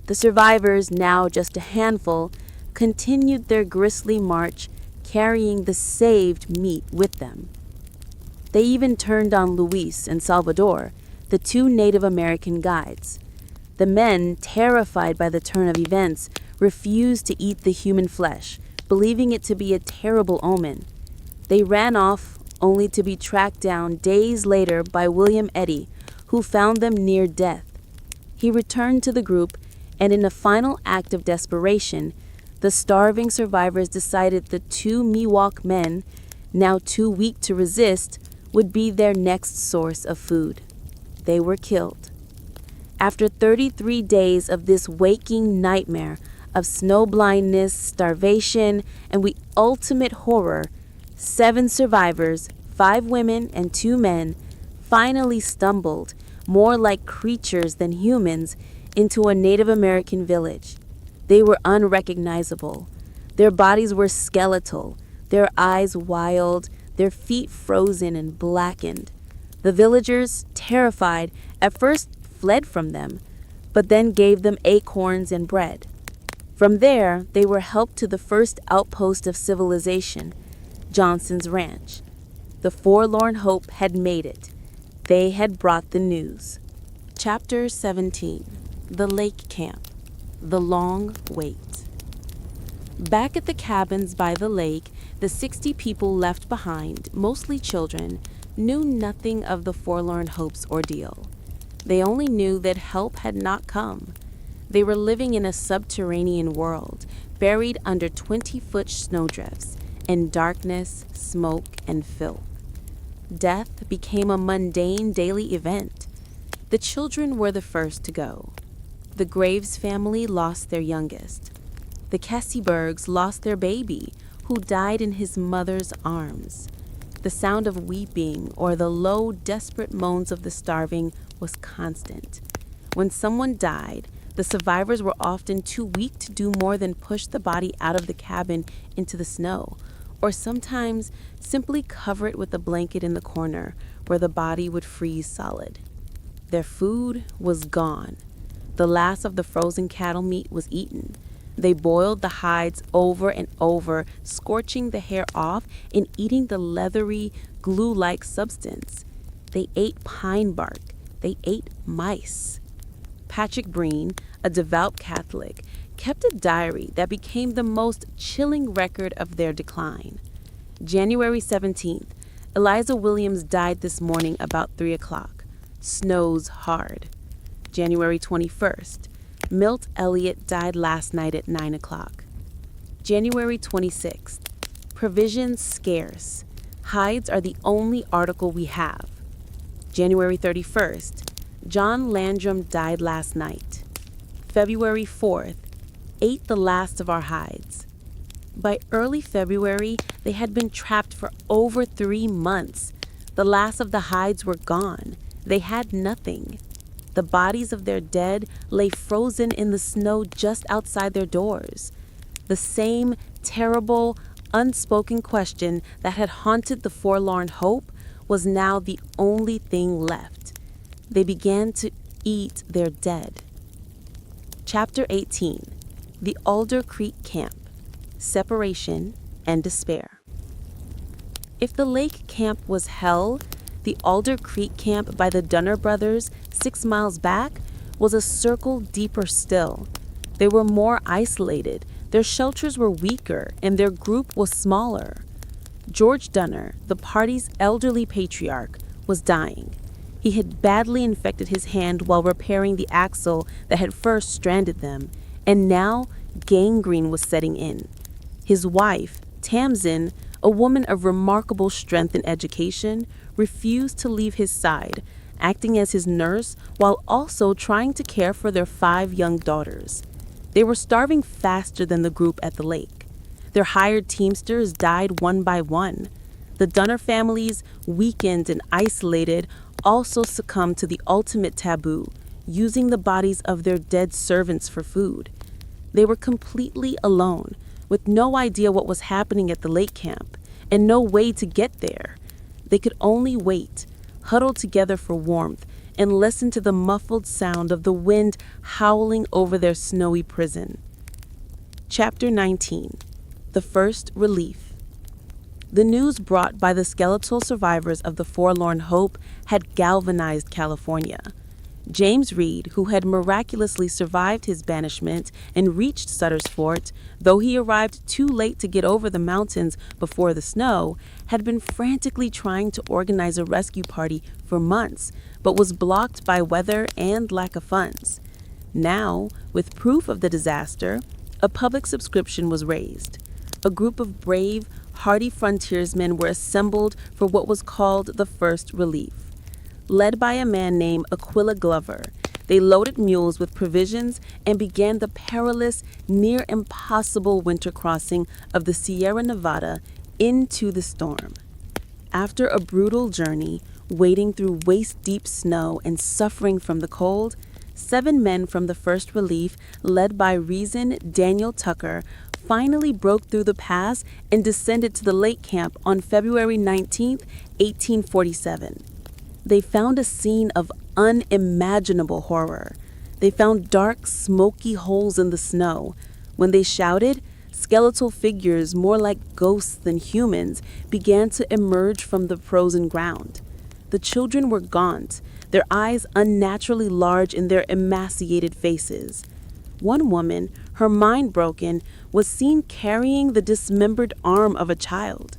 The survivors, now just a handful, continued their grisly march, carrying the saved meat with them. They even turned on Luis and Salvador, the 2 Native American guides. The men, terrified by the turn of events, refused to eat the human flesh, believing it to be a terrible omen. They ran off, only to be tracked down days later by William Eddy, who found them near death. He returned to the group, and in a final act of desperation, the starving survivors decided the 2 Miwok men, now too weak to resist, would be their next source of food. They were killed. After 33 days of this waking nightmare of snow blindness, starvation, and the ultimate horror, 7 survivors, 5 women and 2 men, finally stumbled, more like creatures than humans, into a Native American village. They were unrecognizable. Their bodies were skeletal, their eyes wild, their feet frozen and blackened. The villagers, terrified, at first fled from them, but then gave them acorns and bread. From there, they were helped to the first outpost of civilization, Johnson's Ranch. The forlorn hope had made it. They had brought the news. Chapter 17. The Lake Camp. The Long Wait. Back at the cabins by the lake, the 60 people left behind, mostly children, knew nothing of the forlorn hope's ordeal. They only knew that help had not come. They were living in a subterranean world, buried under 20-foot snowdrifts, in darkness, smoke, and filth. Death became a mundane daily event. The children were the first to go. The Graves family lost their youngest. The Kessebergs lost their baby, who died in his mother's arms. The sound of weeping or the low, desperate moans of the starving was constant. When someone died, the survivors were often too weak to do more than push the body out of the cabin into the snow, or sometimes simply cover it with a blanket in the corner where the body would freeze solid. Their food was gone. The last of the frozen cattle meat was eaten. They boiled the hides over and over, scorching the hair off and eating the leathery, glue-like substance. They ate pine bark. They ate mice. Patrick Breen, a devout Catholic, kept a diary that became the most chilling record of their decline. January 17th, Eliza Williams died this morning about 3 o'clock. Snows hard. January 21st, Milt Elliott died last night at 9 o'clock. January 26th, provisions scarce. Hides are the only article we have. January 31st, John Landrum died last night. February 4th, ate the last of our hides. By early February, they had been trapped for over 3 months. The last of the hides were gone. They had nothing. The bodies of their dead lay frozen in the snow just outside their doors. The same terrible, unspoken question that had haunted the forlorn hope was now the only thing left. They began to eat their dead. Chapter 18. The Alder Creek Camp. Separation and Despair. If the lake camp was hell, the Alder Creek camp by the Dunner brothers, 6 miles back, was a circle deeper still. They were more isolated, their shelters were weaker, and their group was smaller. George Dunner, the party's elderly patriarch, was dying. He had badly infected his hand while repairing the axle that had first stranded them, and now gangrene was setting in. His wife, Tamsin, a woman of remarkable strength and education, refused to leave his side, acting as his nurse while also trying to care for their 5 young daughters. They were starving faster than the group at the lake. Their hired teamsters died one by one. The Dunner families, weakened and isolated, also succumbed to the ultimate taboo, using the bodies of their dead servants for food. They were completely alone, with no idea what was happening at the lake camp, and no way to get there. They could only wait, huddle together for warmth, and listen to the muffled sound of the wind howling over their snowy prison. Chapter 19. The First Relief. The news brought by the skeletal survivors of the Forlorn Hope had galvanized California. James Reed, who had miraculously survived his banishment and reached Sutter's Fort, though he arrived too late to get over the mountains before the snow, had been frantically trying to organize a rescue party for months, but was blocked by weather and lack of funds. Now, with proof of the disaster, a public subscription was raised. A group of brave, hardy frontiersmen were assembled for what was called the First Relief. Led by a man named Aquila Glover, they loaded mules with provisions and began the perilous, near impossible winter crossing of the Sierra Nevada into the storm. After a brutal journey, wading through waist-deep snow and suffering from the cold, 7 men from the First Relief, led by Reason Daniel Tucker, finally broke through the pass and descended to the lake camp on February 19, 1847. They found a scene of unimaginable horror. They found dark, smoky holes in the snow. When they shouted, skeletal figures, more like ghosts than humans, began to emerge from the frozen ground. The children were gaunt, their eyes unnaturally large in their emaciated faces. One woman, her mind broken, was seen carrying the dismembered arm of a child.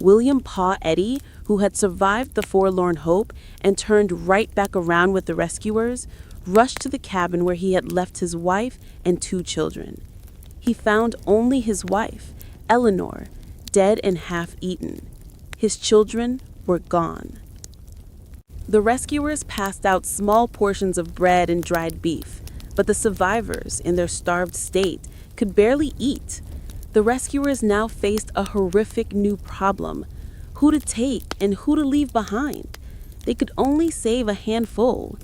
William Paw Eddy, who had survived the Forlorn Hope and turned right back around with the rescuers, rushed to the cabin where he had left his wife and 2 children. He found only his wife, Eleanor, dead and half-eaten. His children were gone. The rescuers passed out small portions of bread and dried beef, but the survivors, in their starved state, could barely eat. The rescuers now faced a horrific new problem: who to take and who to leave behind. They could only save a handful.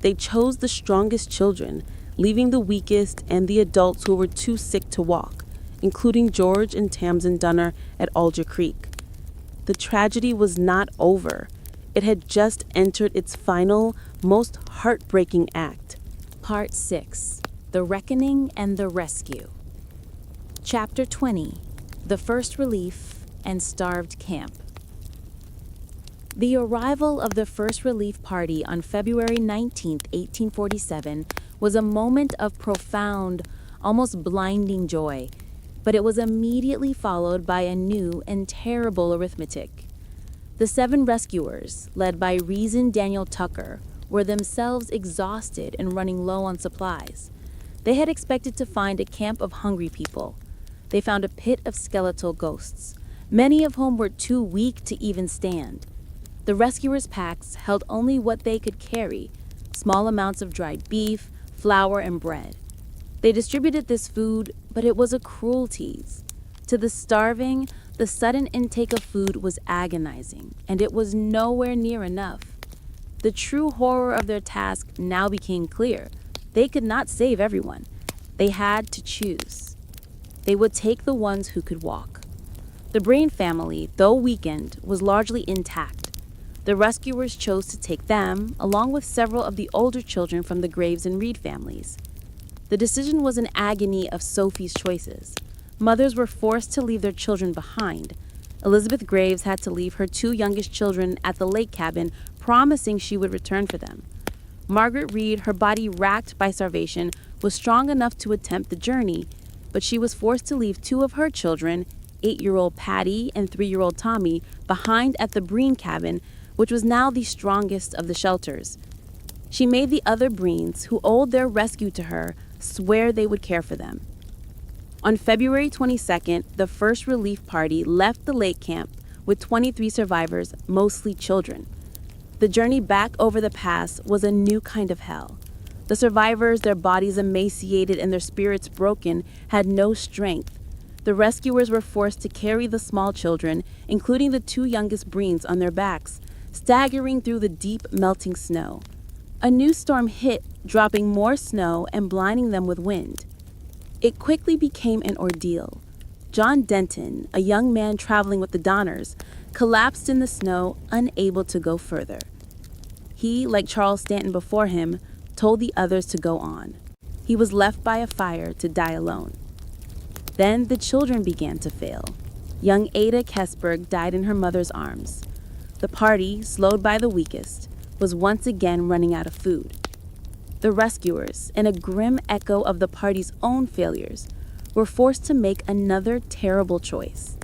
They chose the strongest children, leaving the weakest and the adults who were too sick to walk, including George and Tamsin Dunner at Alder Creek. The tragedy was not over. It had just entered its final, most heartbreaking act. Part 6. The Reckoning and the Rescue. Chapter 20. The First Relief and Starved Camp. The arrival of the First Relief Party on February 19, 1847, was a moment of profound, almost blinding joy, but it was immediately followed by a new and terrible arithmetic. The 7 rescuers, led by Reason Daniel Tucker, were themselves exhausted and running low on supplies. They had expected to find a camp of hungry people. They found a pit of skeletal ghosts, many of whom were too weak to even stand. The rescuers' packs held only what they could carry, small amounts of dried beef, flour, and bread. They distributed this food, but it was a cruel tease. To the starving, the sudden intake of food was agonizing, and it was nowhere near enough. The true horror of their task now became clear. They could not save everyone. They had to choose. They would take the ones who could walk. The Breen family, though weakened, was largely intact. The rescuers chose to take them, along with several of the older children from the Graves and Reed families. The decision was an agony of Sophie's choices. Mothers were forced to leave their children behind. Elizabeth Graves had to leave her 2 youngest children at the lake cabin, promising she would return for them. Margaret Reed, her body racked by starvation, was strong enough to attempt the journey, but she was forced to leave 2 of her children, 8-year-old Patty and 3-year-old Tommy, behind at the Breen cabin, which was now the strongest of the shelters. She made the other Breens, who owed their rescue to her, swear they would care for them. On February 22nd, the first relief party left the lake camp with 23 survivors, mostly children. The journey back over the pass was a new kind of hell. The survivors, their bodies emaciated and their spirits broken, had no strength. The rescuers were forced to carry the small children, including the 2 youngest Breens, on their backs, staggering through the deep, melting snow. A new storm hit, dropping more snow and blinding them with wind. It quickly became an ordeal. John Denton, a young man traveling with the Donners, collapsed in the snow, unable to go further. He, like Charles Stanton before him, told the others to go on. He was left by a fire to die alone. Then the children began to fail. Young Ada Kesberg died in her mother's arms. The party, slowed by the weakest, was once again running out of food. The rescuers, in a grim echo of the party's own failures, were forced to make another terrible choice.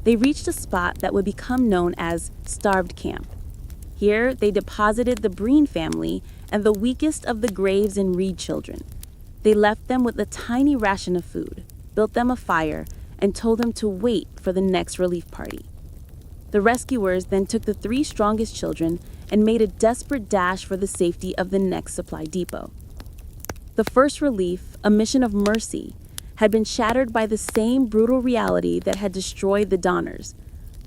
They reached a spot that would become known as Starved Camp. Here, they deposited the Breen family and the weakest of the Graves and Reed children. They left them with a tiny ration of food, built them a fire, and told them to wait for the next relief party. The rescuers then took the 3 strongest children and made a desperate dash for the safety of the next supply depot. The first relief, a mission of mercy, had been shattered by the same brutal reality that had destroyed the Donners.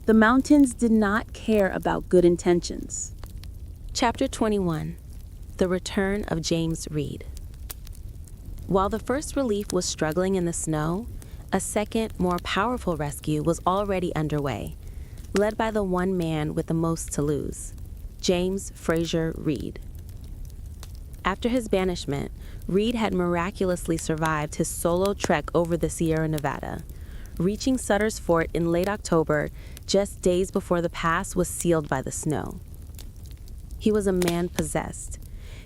The mountains did not care about good intentions. Chapter 21. The Return of James Reed. While the first relief was struggling in the snow, a second, more powerful rescue was already underway, led by the one man with the most to lose, James Fraser Reed. After his banishment, Reed had miraculously survived his solo trek over the Sierra Nevada, reaching Sutter's Fort in late October, just days before the pass was sealed by the snow. He was a man possessed.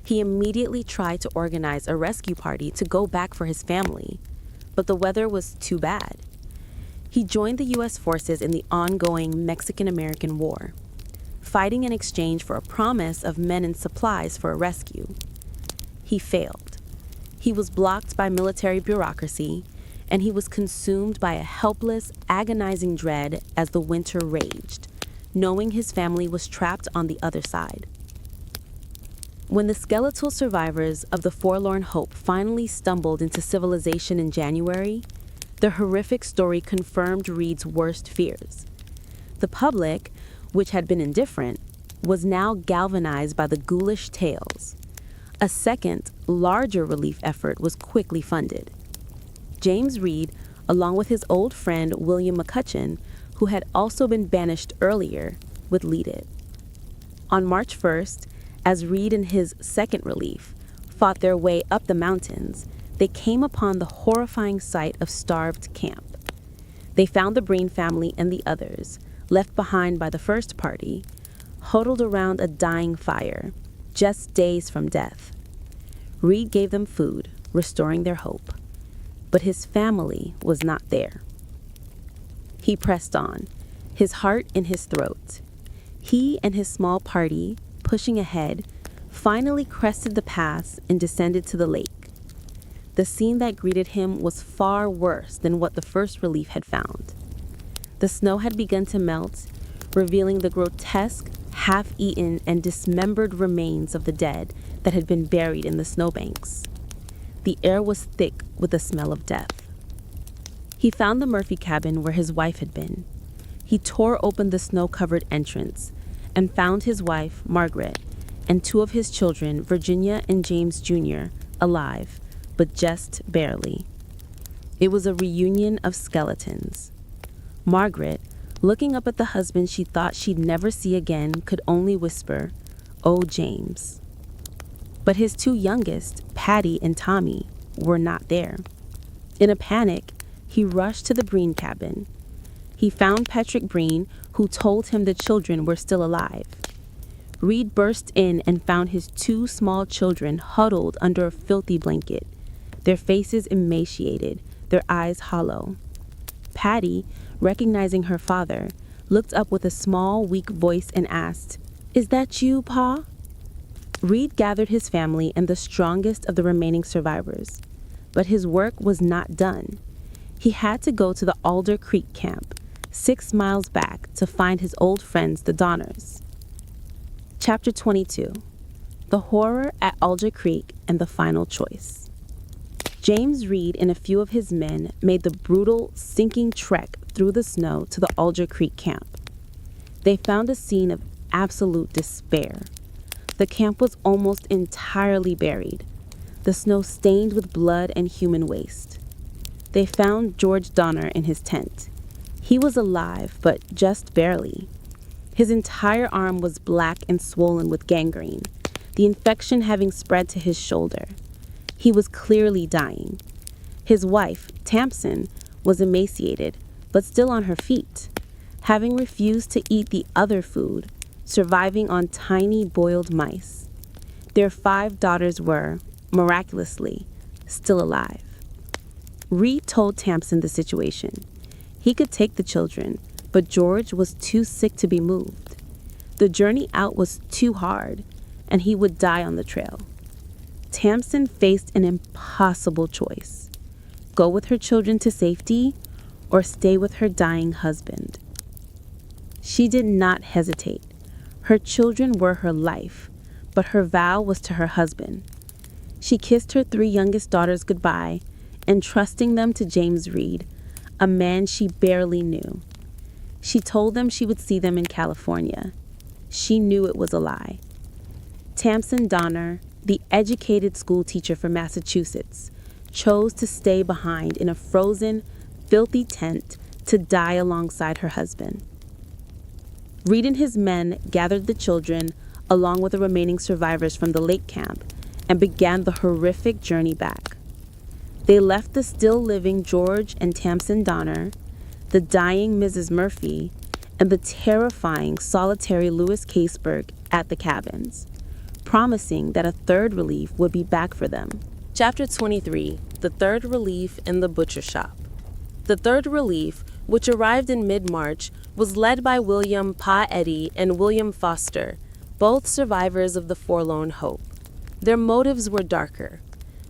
He immediately tried to organize a rescue party to go back for his family, but the weather was too bad. He joined the U.S. forces in the ongoing Mexican-American War, fighting in exchange for a promise of men and supplies for a rescue. He failed. He was blocked by military bureaucracy, and he was consumed by a helpless, agonizing dread as the winter raged, knowing his family was trapped on the other side. When the skeletal survivors of the Forlorn Hope finally stumbled into civilization in January, the horrific story confirmed Reed's worst fears. The public, which had been indifferent, was now galvanized by the ghoulish tales. A second, larger relief effort was quickly funded. James Reed, along with his old friend William McCutcheon, who had also been banished earlier, would lead it. On March 1st, as Reed and his second relief fought their way up the mountains, they came upon the horrifying sight of Starved Camp. They found the Breen family and the others, left behind by the first party, huddled around a dying fire, just days from death. Reed gave them food, restoring their hope. But his family was not there. He pressed on, his heart in his throat. He and his small party, pushing ahead, finally crested the pass and descended to the lake. The scene that greeted him was far worse than what the first relief had found. The snow had begun to melt, revealing the grotesque, half-eaten and dismembered remains of the dead that had been buried in the snowbanks. The air was thick with the smell of death. He found the Murphy cabin where his wife had been. He tore open the snow-covered entrance and found his wife, Margaret, and two of his children, Virginia and James Jr., alive, but just barely. It was a reunion of skeletons. Margaret, looking up at the husband she thought she'd never see again, could only whisper, "Oh, James." But his two youngest, Patty and Tommy, were not there. In a panic, he rushed to the Breen cabin. He found Patrick Breen, who told him the children were still alive. Reed burst in and found his two small children huddled under a filthy blanket, their faces emaciated, their eyes hollow. Patty, recognizing her father, looked up with a small, weak voice and asked, "Is that you, Pa?" Reed gathered his family and the strongest of the remaining survivors, but his work was not done. He had to go to the Alder Creek camp, 6 miles back, to find his old friends, the Donners. Chapter 22. The Horror at Alder Creek and the Final Choice. James Reed and a few of his men made the brutal, sinking trek through the snow to the Alder Creek camp. They found a scene of absolute despair. The camp was almost entirely buried, the snow stained with blood and human waste. They found George Donner in his tent. He was alive, but just barely. His entire arm was black and swollen with gangrene, the infection having spread to his shoulder. He was clearly dying. His wife, Tamsin, was emaciated, but still on her feet, having refused to eat the other food, surviving on tiny boiled mice. Their 5 daughters were, miraculously, still alive. Reed told Tamsin the situation. He could take the children, but George was too sick to be moved. The journey out was too hard, and he would die on the trail. Tamsin faced an impossible choice: go with her children to safety or stay with her dying husband. She did not hesitate. Her children were her life, but her vow was to her husband. She kissed her 3 youngest daughters goodbye, entrusting them to James Reed, a man she barely knew. She told them she would see them in California. She knew it was a lie. Tamsin Donner, the educated school teacher from Massachusetts, chose to stay behind in a frozen, filthy tent to die alongside her husband. Reed and his men gathered the children, along with the remaining survivors from the lake camp, and began the horrific journey back. They left the still-living George and Tamsin Donner, the dying Mrs. Murphy, and the terrifying, solitary Louis Caseberg at the cabins, promising that a third relief would be back for them. Chapter 23. The Third Relief in the Butcher Shop. The Third Relief, which arrived in mid-March, was led by William Pa Eddy and William Foster, both survivors of the Forlorn Hope. Their motives were darker.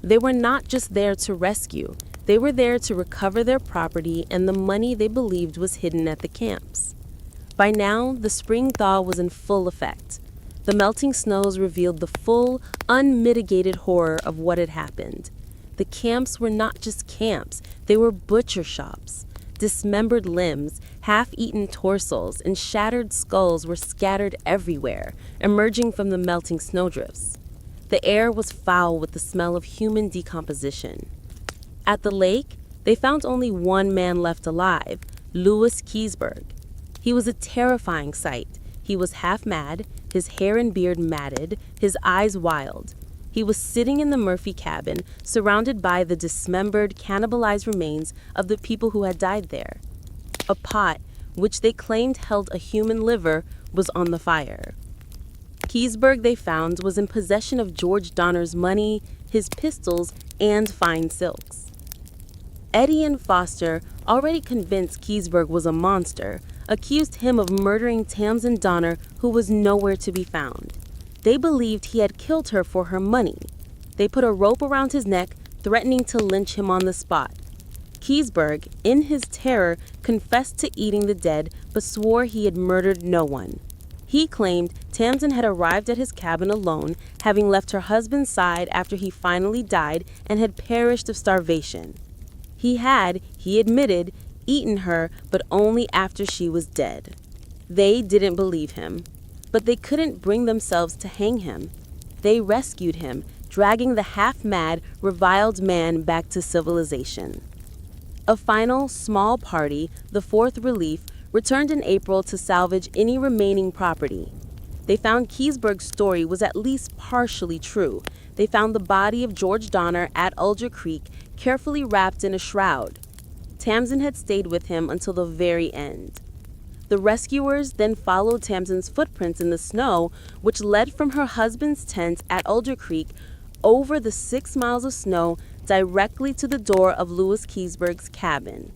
They were not just there to rescue, they were there to recover their property and the money they believed was hidden at the camps. By now, the spring thaw was in full effect. The melting snows revealed the full, unmitigated horror of what had happened. The camps were not just camps, they were butcher shops. Dismembered limbs, half-eaten torsos, and shattered skulls were scattered everywhere, emerging from the melting snowdrifts. The air was foul with the smell of human decomposition. At the lake, they found only one man left alive, Louis Caseberg. He was a terrifying sight. He was half mad, his hair and beard matted, his eyes wild. He was sitting in the Murphy cabin, surrounded by the dismembered, cannibalized remains of the people who had died there. A pot, which they claimed held a human liver, was on the fire. Caseberg, they found, was in possession of George Donner's money, his pistols, and fine silks. Eddy and Foster, already convinced Caseberg was a monster, accused him of murdering Tamsin Donner, who was nowhere to be found. They believed he had killed her for her money. They put a rope around his neck, threatening to lynch him on the spot. Caseberg, in his terror, confessed to eating the dead, but swore he had murdered no one. He claimed Tamsin had arrived at his cabin alone, having left her husband's side after he finally died and had perished of starvation. He admitted, eaten her, but only after she was dead. They didn't believe him, but they couldn't bring themselves to hang him. They rescued him, dragging the half-mad, reviled man back to civilization. A final, small party, the Fourth Relief, returned in April to salvage any remaining property. They found Keseberg's story was at least partially true. They found the body of George Donner at Alger Creek, carefully wrapped in a shroud. Tamsin had stayed with him until the very end. The rescuers then followed Tamsin's footprints in the snow, which led from her husband's tent at Alger Creek over the 6 miles of snow directly to the door of Louis Keseberg's cabin.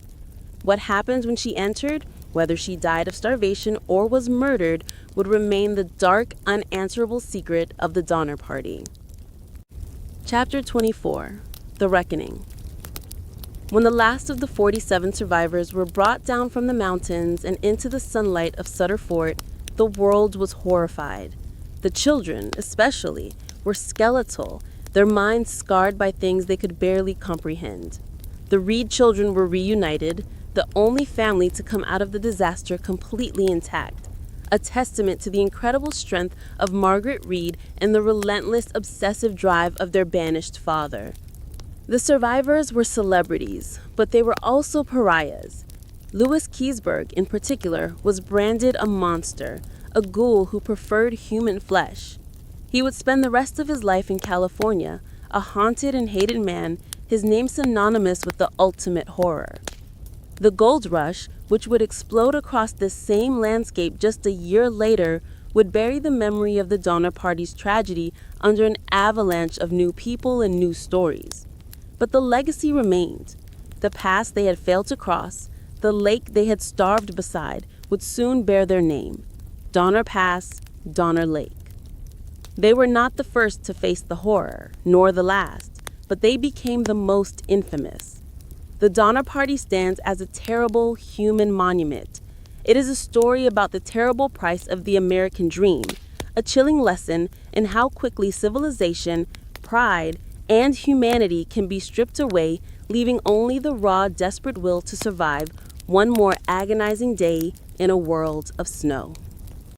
What happened when she entered, whether she died of starvation or was murdered, would remain the dark, unanswerable secret of the Donner Party. Chapter 24. The Reckoning. When the last of the 47 survivors were brought down from the mountains and into the sunlight of Sutter Fort, the world was horrified. The children, especially, were skeletal, their minds scarred by things they could barely comprehend. The Reed children were reunited, the only family to come out of the disaster completely intact, a testament to the incredible strength of Margaret Reed and the relentless, obsessive drive of their banished father. The survivors were celebrities, but they were also pariahs. Louis Keseberg, in particular, was branded a monster, a ghoul who preferred human flesh. He would spend the rest of his life in California, a haunted and hated man, his name synonymous with the ultimate horror. The gold rush, which would explode across this same landscape just a year later, would bury the memory of the Donner Party's tragedy under an avalanche of new people and new stories. But the legacy remained. The pass they had failed to cross, the lake they had starved beside, would soon bear their name: Donner Pass, Donner Lake. They were not the first to face the horror, nor the last, but they became the most infamous. The Donner Party stands as a terrible human monument. It is a story about the terrible price of the American dream, a chilling lesson in how quickly civilization, pride, and humanity can be stripped away, leaving only the raw, desperate will to survive one more agonizing day in a world of snow.